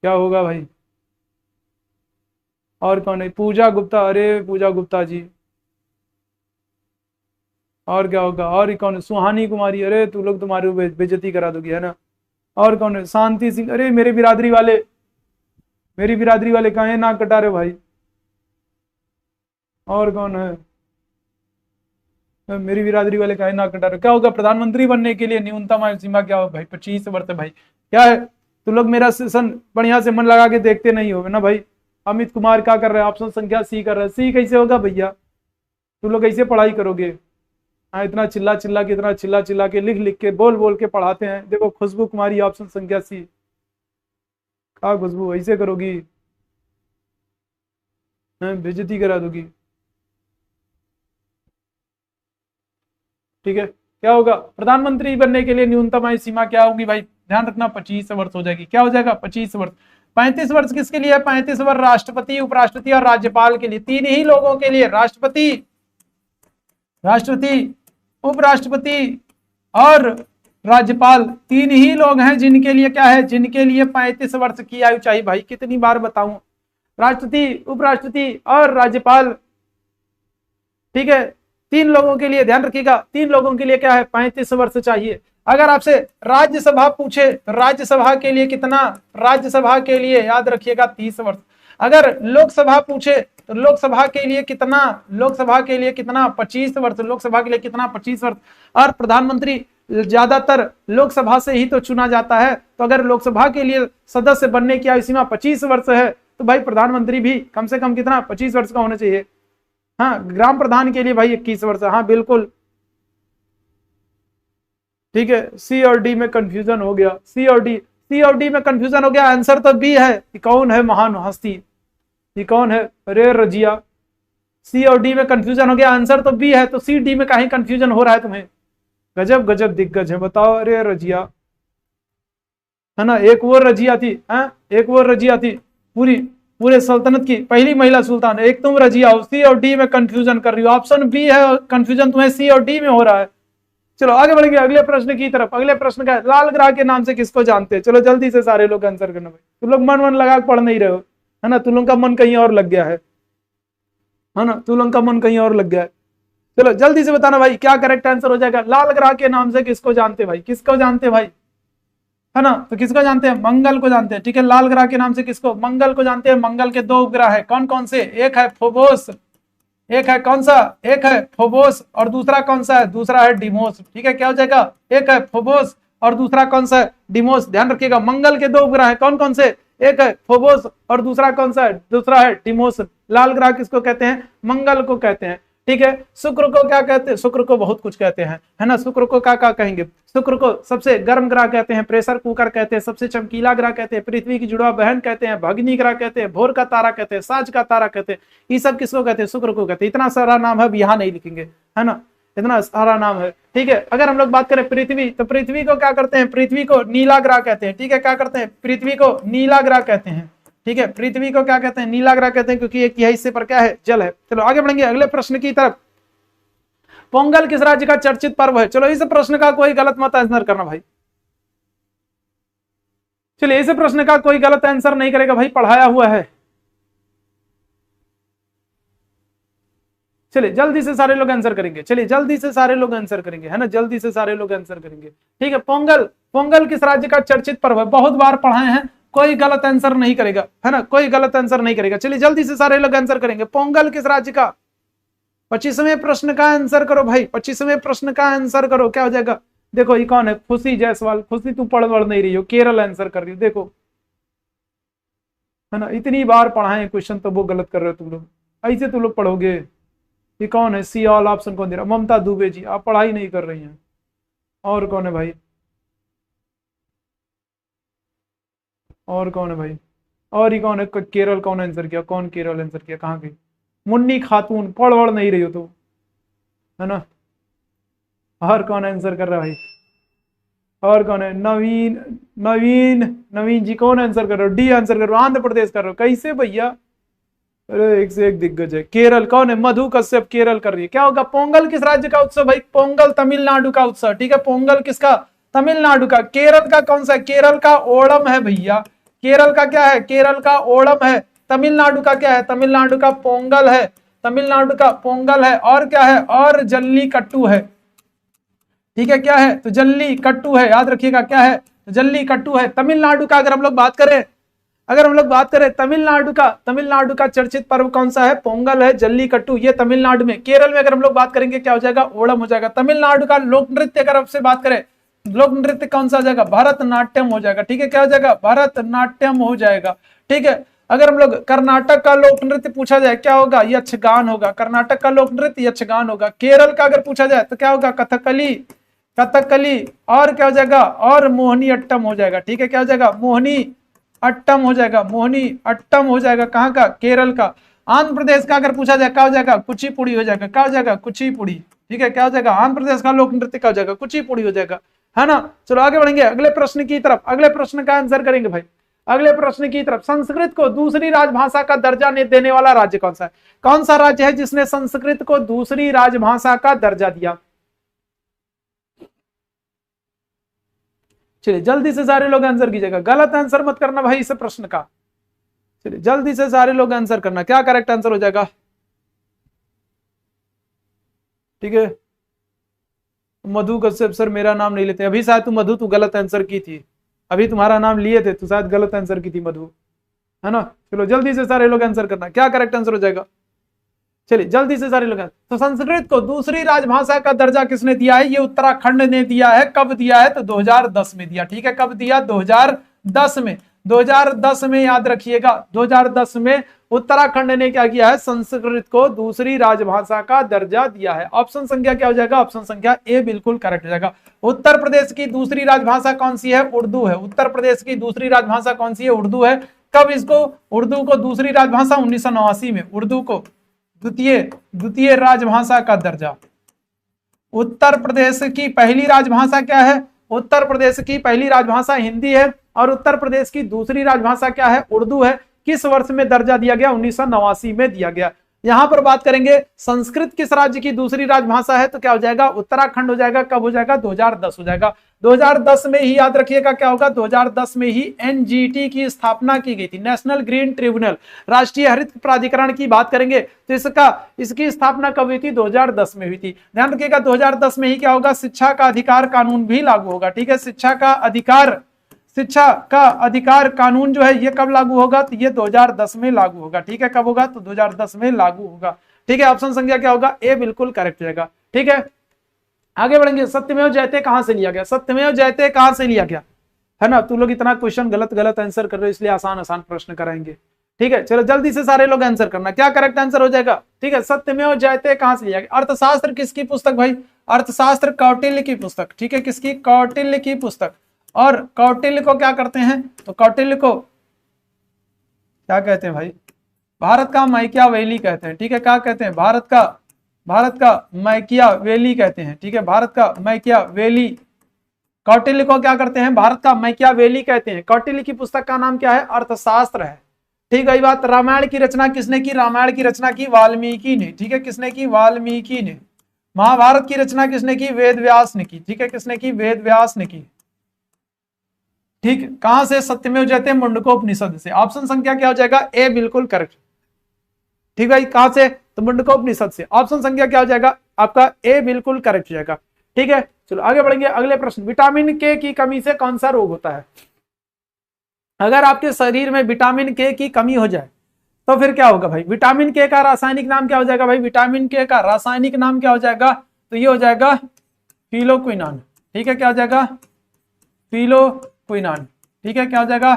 Speaker 2: क्या होगा भाई? और कौन है? पूजा गुप्ता, अरे पूजा गुप्ता जी। और क्या होगा? और कौन है? सुहानी कुमारी, अरे तू लोग तुम्हारी बेइज्जती करा दोगी है ना। और कौन है? शांति सिंह, अरे मेरे बिरादरी वाले कहाँ है, ना कटा रहे भाई। और कौन है? मेरी बिरादरी वाले कहा ना कटा रहे। क्या होगा? प्रधानमंत्री बनने के लिए न्यूनतम आयु सीमा क्या हो भाई? 25 वर्ष है भाई। क्या है? तुम लोग मेरा सेशन बढ़िया से मन लगा के देखते नहीं हो ना भाई। अमित कुमार क्या कर रहे हैं? ऑप्शन संख्या सी कर रहे हैं। सी कैसे होगा भैया? तुम लोग कैसे पढ़ाई करोगे? हाँ, इतना चिल्ला चिल्ला के लिख लिख के बोल बोल के पढ़ाते हैं। देखो खुशबू कुमारी, ऑप्शन संख्या सी। क्या खुशबू ऐसे करोगी? बेइज्जती करा दोगी। ठीक है, क्या होगा? प्रधानमंत्री बनने के लिए न्यूनतम आयु सीमा क्या होगी भाई? ध्यान रखना 25 वर्ष हो जाएगी। क्या हो जाएगा? 25 वर्ष। 35 वर्ष किसके लिए है? 35 वर्ष राष्ट्रपति, उपराष्ट्रपति और राज्यपाल के लिए। तीन ही लोगों के लिए, राष्ट्रपति, उपराष्ट्रपति और राज्यपाल, तीन ही लोग हैं जिनके लिए क्या है, जिनके लिए 35 वर्ष की आयु चाहिए भाई। कितनी बार बताऊं? राष्ट्रपति, उपराष्ट्रपति और राज्यपाल। ठीक है, तीन लोगों के लिए ध्यान रखिएगा, तीन लोगों के लिए क्या है, 35 वर्ष चाहिए। अगर आपसे राज्यसभा पूछे तो राज्यसभा के लिए कितना? राज्यसभा के लिए याद रखिएगा 30 वर्ष। अगर लोकसभा पूछे तो लोकसभा के लिए कितना? लोकसभा के लिए कितना? 25 वर्ष। लोकसभा के लिए कितना? 25 वर्ष। और प्रधानमंत्री ज्यादातर लोकसभा से ही तो चुना जाता है, तो अगर लोकसभा के लिए सदस्य बनने की आयु सीमा 25 वर्ष है तो भाई प्रधानमंत्री भी कम से कम कितना? 25 वर्ष का होना चाहिए। हाँ, ग्राम प्रधान के लिए भाई 21 वर्ष। हाँ बिल्कुल, ठीक है। सी और डी में कंफ्यूजन हो गया। सी और डी में कंफ्यूजन हो गया। आंसर तो बी है। ये कौन है महान हस्ती? ये कौन है? अरे रजिया। सी और डी में कंफ्यूजन हो गया, आंसर तो बी है, तो सी डी में कहीं कंफ्यूजन हो रहा है तुम्हें? गजब गजब दिग्गज है, बताओ। अरे रजिया है ना, एक वो रजिया थी, एक वो रजिया थी पूरे सल्तनत की पहली महिला सुल्तान। एक तुम रजिया हो। सी और डी में कंफ्यूजन कर रही हो। ऑप्शन बी है, कंफ्यूजन तुम्हें सी और डी में हो रहा है। चलो आगे बढ़ेंगे अगले प्रश्न की तरफ। अगले प्रश्न का है, लाल ग्रह के नाम से किसको जानते हैं? चलो जल्दी से सारे लोग आंसर करना भाई। तुम लोग मन लगा पढ़ नहीं रहे हो है ना, तुम लोग का मन कहीं और लग गया है ना, तुम लोग का मन कहीं और लग गया है। चलो जल्दी से बताना भाई, क्या करेक्ट आंसर हो जाएगा? लाल ग्रह के नाम से किसको जानते भाई? किसको जानते भाई, है ना? तो किसको जानते हैं? मंगल को जानते हैं। ठीक है, लाल ग्रह के नाम से किसको? मंगल को जानते हैं। मंगल के दो उपग्रह है, कौन कौन से? एक है फोबोस, एक है कौन सा? एक है फोबोस और दूसरा कौन सा है? दूसरा है डिमोस। ठीक है, क्या हो जाएगा? एक है फोबोस और दूसरा कौन सा है? डिमोस। ध्यान रखिएगा, मंगल के दो उपग्रह है, कौन कौन से? एक है फोबोस और दूसरा कौन सा है? दूसरा है डिमोस। लाल ग्रह किसको कहते हैं? मंगल को कहते हैं। ठीक है, शुक्र को क्या कहते हैं? शुक्र को बहुत कुछ कहते हैं, है ना। शुक्र को क्या क्या कहेंगे? शुक्र को सबसे गर्म ग्रह कहते हैं, प्रेशर कुकर कहते हैं, सबसे चमकीला ग्रह कहते हैं, पृथ्वी की जुड़वा बहन कहते हैं, भगनी ग्रह कहते हैं, भोर का तारा कहते हैं, साज का तारा कहते हैं। ये सब किसको कहते हैं? शुक्र को कहते हैं। इतना सारा नाम है, यहाँ नहीं लिखेंगे, है ना, इतना सारा नाम है। ठीक है, अगर हम लोग बात करें पृथ्वी, तो पृथ्वी को क्या करते हैं? पृथ्वी को नीला ग्रह कहते हैं। ठीक है, क्या करते हैं? पृथ्वी को नीला ग्रह कहते हैं। ठीक है, पृथ्वी को क्या कहते हैं? नीला ग्रह कहते हैं, क्योंकि एक तिहाई हिस्से पर क्या है? जल है। चलो आगे बढ़ेंगे अगले प्रश्न की तरफ। पोंगल किस राज्य का चर्चित पर्व है? चलो इस प्रश्न का कोई गलत मत आंसर करना भाई। चलिए, इस प्रश्न का कोई गलत आंसर नहीं करेगा भाई, पढ़ाया हुआ है। चलिए जल्दी से सारे लोग आंसर करेंगे, चलिए जल्दी से सारे लोग आंसर करेंगे, है ना, जल्दी से सारे लोग आंसर करेंगे। ठीक है, पोंगल, पोंगल किस राज्य का चर्चित पर्व है? बहुत बार पढ़ाए हैं, कोई गलत आंसर नहीं करेगा, है ना, कोई गलत आंसर नहीं करेगा। चलिए जल्दी से सारे लोग आंसर करेंगे। पोंगल किस राज्य का? 25वें प्रश्न का आंसर करो भाई, 25वें प्रश्न का आंसर करो, क्या हो जाएगा? देखो ये कौन है? खुशी जायसवाल। खुशी तू पढ़ नहीं रही हो, केरल आंसर कर रही हो, देखो, है ना, इतनी बार पढ़ाए क्वेश्चन तो वो गलत कर रहे हो तुम लोग, ऐसे तुम लोग पढ़ोगे? ये कौन है? सी ऑल ऑप्शन कौन दे रहा? ममता दुबे जी, आप पढ़ाई नहीं कर रही हैं। और कौन है भाई? और कौन है भाई? और ये कौन है? केरल कौन आंसर किया? कौन केरल आंसर किया? कहाँ गई? मुन्नी खातून, पढ़ नहीं रही हो तो, है ना। और कौन आंसर कर रहा है भाई? और कौन है? नवीन, नवीन, नवीन जी कौन आंसर कर रहे हो? डी आंसर कर रहे हो, आंध्र प्रदेश कर रहे हो, कैसे भैया? अरे एक से एक दिग्गज है। केरल कौन है? मधु कश्यप, केरल कर रही है। क्या होगा? पोंगल किस राज्य का उत्सव भाई? पोंगल तमिलनाडु का उत्सव। ठीक है, पोंगल किसका? तमिलनाडु का। केरल का कौन सा? केरल का ओणम है भैया। केरल का क्या है? केरल का ओणम है। तमिलनाडु का क्या है? तमिलनाडु का पोंगल है। तमिलनाडु का पोंगल है। और क्या है? और जल्लीकट्टू है। ठीक है, क्या है? तो जल्लीकट्टू है, याद रखिएगा, क्या है? तो जल्लीकट्टू है। तमिलनाडु का अगर हम लोग बात करें, तमिलनाडु का चर्चित पर्व कौन सा है? पोंगल है, जल्लीकट्टू, ये तमिलनाडु में। केरल में अगर हम लोग बात करेंगे क्या हो जाएगा? ओणम हो जाएगा। तमिलनाडु का लोक नृत्य अगर आपसे बात करें, लोक नृत्य कौन सा हो जाएगा? भरतनाट्यम हो जाएगा। ठीक है, क्या हो जाएगा? भरतनाट्यम हो जाएगा। ठीक है, अगर हम लोग कर्नाटक का लोक नृत्य पूछा जाए क्या होगा? यक्षगान होगा। कर्नाटक का लोक नृत्य यक्षगान होगा। केरल का अगर पूछा जाए तो क्या होगा? कथकली, कथकली। और क्या हो जाएगा? और मोहिनी अट्टम हो जाएगा। ठीक है, क्या हो जाएगा? मोहिनी अट्टम हो जाएगा। मोहिनी अट्टम हो जाएगा। कहाँ का? केरल का। आंध्र प्रदेश का अगर पूछा जाए क्या हो जाएगा? कुचिपुड़ी हो जाएगा। क्या हो जाएगा? कुचिपुड़ी। ठीक है, क्या हो जाएगा? आंध्र प्रदेश का लोक नृत्य क्या हो जाएगा? कुचिपुड़ी हो जाएगा, है ना। चलो आगे बढ़ेंगे अगले प्रश्न की तरफ। अगले प्रश्न का आंसर करेंगे भाई, अगले प्रश्न की तरफ। संस्कृत को दूसरी राजभाषा का दर्जा देने वाला राज्य कौन सा है? कौन सा राज्य है जिसने संस्कृत को दूसरी राजभाषा का दर्जा दिया? चलिए जल्दी से सारे लोग आंसर कीजिएगा, गलत आंसर मत करना भाई इस प्रश्न का। चलिए जल्दी से सारे लोग आंसर करना, क्या करेक्ट आंसर हो जाएगा? ठीक है, मधु कश्यप सर मेरा नाम नहीं लेते अभी, शायद मधु तू गलत आंसर की थी, अभी तुम्हारा नाम लिए थे तो शायद गलत आंसर की थी मधु, है ना। चलो जल्दी से सारे लोग आंसर करना, क्या करेक्ट आंसर हो जाएगा? चलिए जल्दी से सारे लोग। तो संस्कृत को दूसरी राजभाषा का दर्जा किसने दिया है? ये उत्तराखंड ने दिया है। कब दिया है? तो 2010 में दिया। ठीक है, कब दिया? 2010 में। 2010 में, याद रखिएगा, 2010 में उत्तराखंड ने क्या किया है? संस्कृत को दूसरी राजभाषा का दर्जा दिया है। ऑप्शन संख्या क्या हो जाएगा? ऑप्शन संख्या ए बिल्कुल करेक्ट हो जाएगा। उत्तर प्रदेश की दूसरी राजभाषा कौन सी है? उर्दू है। उत्तर प्रदेश की दूसरी राजभाषा कौन सी है? उर्दू है। कब इसको उर्दू को दूसरी राजभाषा? 1989 में उर्दू को द्वितीय राजभाषा का दर्जा। उत्तर प्रदेश की पहली राजभाषा क्या है? उत्तर प्रदेश की पहली राजभाषा हिंदी है और उत्तर प्रदेश की दूसरी राजभाषा क्या है? उर्दू है। किस वर्ष में दर्जा दिया गया? 1989 में दिया गया। यहां पर बात करेंगे संस्कृत किस राज्य की दूसरी राजभाषा है, तो क्या हो जाएगा? उत्तराखंड हो जाएगा। कब हो जाएगा? 2010 हो जाएगा। 2010 में ही, याद रखिएगा, क्या होगा? 2010 में ही एनजीटी की स्थापना की गई थी, नेशनल ग्रीन ट्रिब्यूनल, राष्ट्रीय हरित प्राधिकरण की बात करेंगे तो इसकी स्थापना कब हुई थी? 2010 में हुई थी। ध्यान रखिएगा 2010 में ही क्या होगा? शिक्षा का अधिकार कानून भी लागू होगा। ठीक है, शिक्षा का अधिकार कानून जो है ये कब लागू होगा? तो ये 2010 में लागू होगा। ठीक है, कब होगा? तो 2010 में लागू होगा। ठीक है, ऑप्शन संख्या क्या होगा? ए बिल्कुल करेक्ट रहेगा। ठीक है, आगे बढ़ेंगे। सत्यमेव जयते कहां से लिया गया? सत्यमेव जयते कहां से लिया गया, है ना। तुम लोग इतना क्वेश्चन गलत आंसर कर रहे हो, इसलिए आसान प्रश्न कराएंगे। ठीक है, चलो जल्दी से सारे लोग आंसर करना, क्या करेक्ट आंसर हो जाएगा? ठीक है, सत्यमेव जयते कहां से लिया गया? अर्थशास्त्र किसकी पुस्तक भाई? अर्थशास्त्र कौटिल्य की पुस्तक। ठीक है, किसकी? कौटिल्य की पुस्तक। और कौटिल्य को क्या करते हैं? तो कौटिल्य को क्या कहते हैं भाई? भारत का मैकियावेली कहते हैं। ठीक है, क्या कहते हैं? भारत का मैकियावेली कहते हैं। ठीक है, भारत का मैकियावेली। कौटिल्य को क्या करते हैं? भारत का मैकियावेली कहते हैं। कौटिल्य की पुस्तक का नाम क्या है? अर्थशास्त्र है। ठीक है, बात। रामायण की रचना किसने की? रामायण की रचना की वाल्मीकि ने। ठीक है, किसने की? वाल्मीकि ने। महाभारत की रचना किसने की? वेद व्यास ने की। ठीक है, किसने की? वेद व्यास ने की। ठीक, कहां से? सत्यमेव जयते मुंडकोपनिषद से। ऑप्शन संख्या क्या हो जाएगा? ए बिल्कुल करेक्ट। ठीक भाई, कहां से? तो मुंडकोपनिषद से। ऑप्शन संख्या क्या हो जाएगा आपका ए बिल्कुल करेक्ट हो जाएगा। ठीक है, चलो आगे बढ़ेंगे। अगले प्रश्न, विटामिन के की कमी से कौन सा रोग होता है? अगर आपके शरीर में विटामिन के की कमी हो जाए तो फिर क्या होगा भाई? विटामिन के का रासायनिक नाम क्या हो जाएगा भाई? विटामिन के का रासायनिक नाम क्या हो जाएगा? तो ये हो जाएगा फिलोक्विनान। ठीक है, क्या हो जाएगा? फिलोक्विनान। ठीक है, क्या हो जाएगा?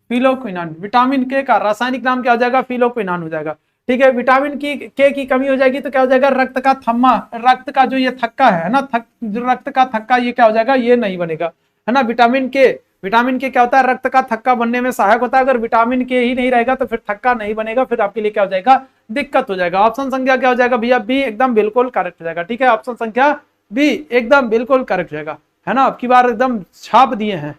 Speaker 2: फिलोक्विनान। विटामिन के का रासायनिक नाम क्या हो जाएगा? फिलोक्विनान हो जाएगा। ठीक है, विटामिन के की कमी हो जाएगी तो क्या हो जाएगा? रक्त का थम्मा, रक्त का जो ये थक्का है ना, जो रक्त का थक्का, ये क्या हो जाएगा? ये नहीं बनेगा, है ना। विटामिन के क्या होता है? रक्त का थक्का बनने में सहायक होता है। अगर विटामिन के ही नहीं रहेगा तो फिर थक्का नहीं बनेगा, फिर आपके लिए क्या हो जाएगा? दिक्कत हो जाएगा। ऑप्शन संख्या क्या हो जाएगा भैया? बी एकदम बिल्कुल करेक्ट हो जाएगा। ठीक है, ऑप्शन संख्या बी एकदम बिल्कुल करेक्ट हो जाएगा, है ना। अब की बार एकदम छाप दिए हैं,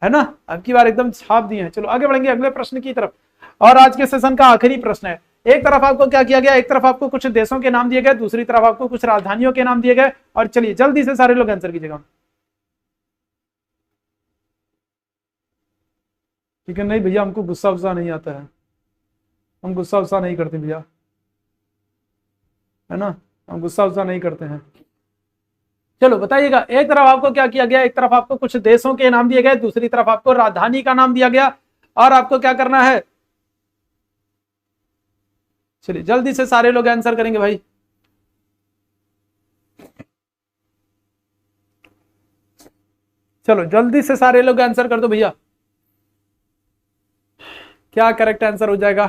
Speaker 2: है ना, अब की बार एकदम छाप दिए हैं। चलो आगे बढ़ेंगे अगले प्रश्न की तरफ, और आज के सेशन का आखिरी प्रश्न है। एक तरफ आपको क्या किया गया? एक तरफ आपको कुछ देशों के नाम दिए गए, दूसरी तरफ आपको कुछ राजधानियों के नाम दिए गए। और चलिए जल्दी से सारे लोग आंसर कीजिएगा। ठीक है, नहीं भैया हमको गुस्सा वुस्सा नहीं आता है, हम गुस्सा वुस्सा नहीं करते भैया, है ना, हम गुस्सा वुस्सा नहीं करते हैं। चलो बताइएगा, एक तरफ आपको क्या किया गया? एक तरफ आपको कुछ देशों के नाम दिए गए, दूसरी तरफ आपको राजधानी का नाम दिया गया, और आपको क्या करना है? चलिए जल्दी से सारे लोग आंसर करेंगे भाई। चलो जल्दी से सारे लोग आंसर कर दो भैया, क्या करेक्ट आंसर हो जाएगा?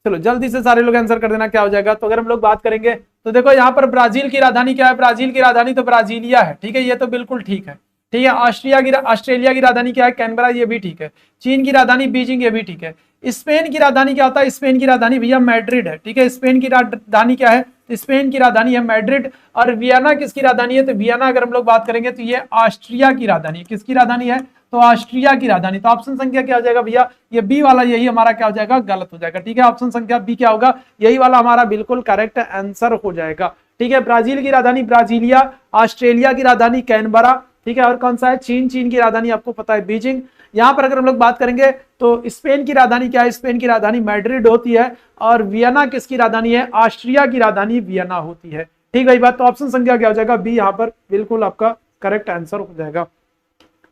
Speaker 2: चलो जल्दी से सारे लोग आंसर कर देना, क्या हो जाएगा? तो अगर हम लोग बात करेंगे तो देखो यहाँ पर ब्राजील की राजधानी क्या है? ब्राजील की राजधानी तो ब्राजीलिया है। ठीक है, ये तो बिल्कुल ठीक है। ठीक है, ऑस्ट्रेलिया की राजधानी क्या है? कैनबरा, ये भी ठीक है। चीन की राजधानी बीजिंग, ये भी ठीक है। स्पेन की राजधानी क्या होता है? स्पेन की राजधानी भैया मैड्रिड है। ठीक है, स्पेन की राजधानी क्या है? स्पेन की राजधानी है मैड्रिड। और वियना किसकी राजधानी है? तो वियना अगर हम लोग बात करेंगे तो ये ऑस्ट्रिया की राजधानी है। किसकी राजधानी है? तो ऑस्ट्रिया की राजधानी। तो ऑप्शन संख्या क्या हो जाएगा भैया? ये बी वाला, यही हमारा क्या हो जाएगा? गलत हो जाएगा। ठीक है, ऑप्शन संख्या बी क्या होगा? यही वाला हमारा बिल्कुल करेक्ट आंसर हो जाएगा। ठीक है, ब्राजील की राजधानी ब्राजीलिया, ऑस्ट्रेलिया की राजधानी कैनबरा। ठीक है, और कौन सा है? चीन की राजधानी आपको पता है बीजिंग। यहाँ पर अगर हम लोग बात करेंगे तो स्पेन की राजधानी क्या है? स्पेन की राजधानी मैड्रिड होती है। और वियना किसकी राजधानी है? ऑस्ट्रिया की राजधानी वियना होती है। ठीक है बात, तो ऑप्शन संख्या क्या हो जाएगा? बी यहाँ पर बिल्कुल आपका करेक्ट आंसर हो जाएगा।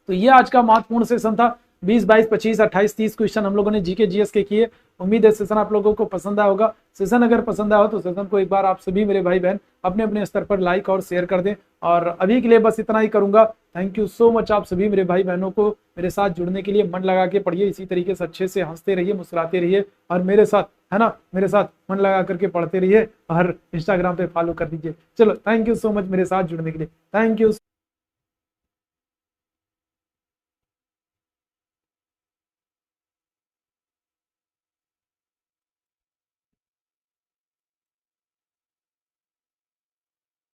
Speaker 2: तो ये आज का महत्वपूर्ण सेशन था। 20, 22, 25, 28, 30 क्वेश्चन हम लोगों ने जीके जीएस के किए। उम्मीद है सेशन आप लोगों को पसंद आया होगा। सेशन अगर पसंद आया हो तो सेशन को एक बार आप सभी मेरे भाई बहन अपने अपने स्तर पर लाइक और शेयर कर दें। और अभी के लिए बस इतना ही करूंगा। थैंक यू सो मच आप सभी मेरे भाई बहनों को मेरे साथ जुड़ने के लिए। मन लगा के पढ़िए, इसी तरीके से अच्छे से हंसते रहिए, मुस्कुराते रहिए, और मेरे साथ, है ना, मेरे साथ मन लगा करके पढ़ते रहिए, और इंस्टाग्राम पे फॉलो कर दीजिए। चलो थैंक यू सो मच मेरे साथ जुड़ने के लिए। Thank you.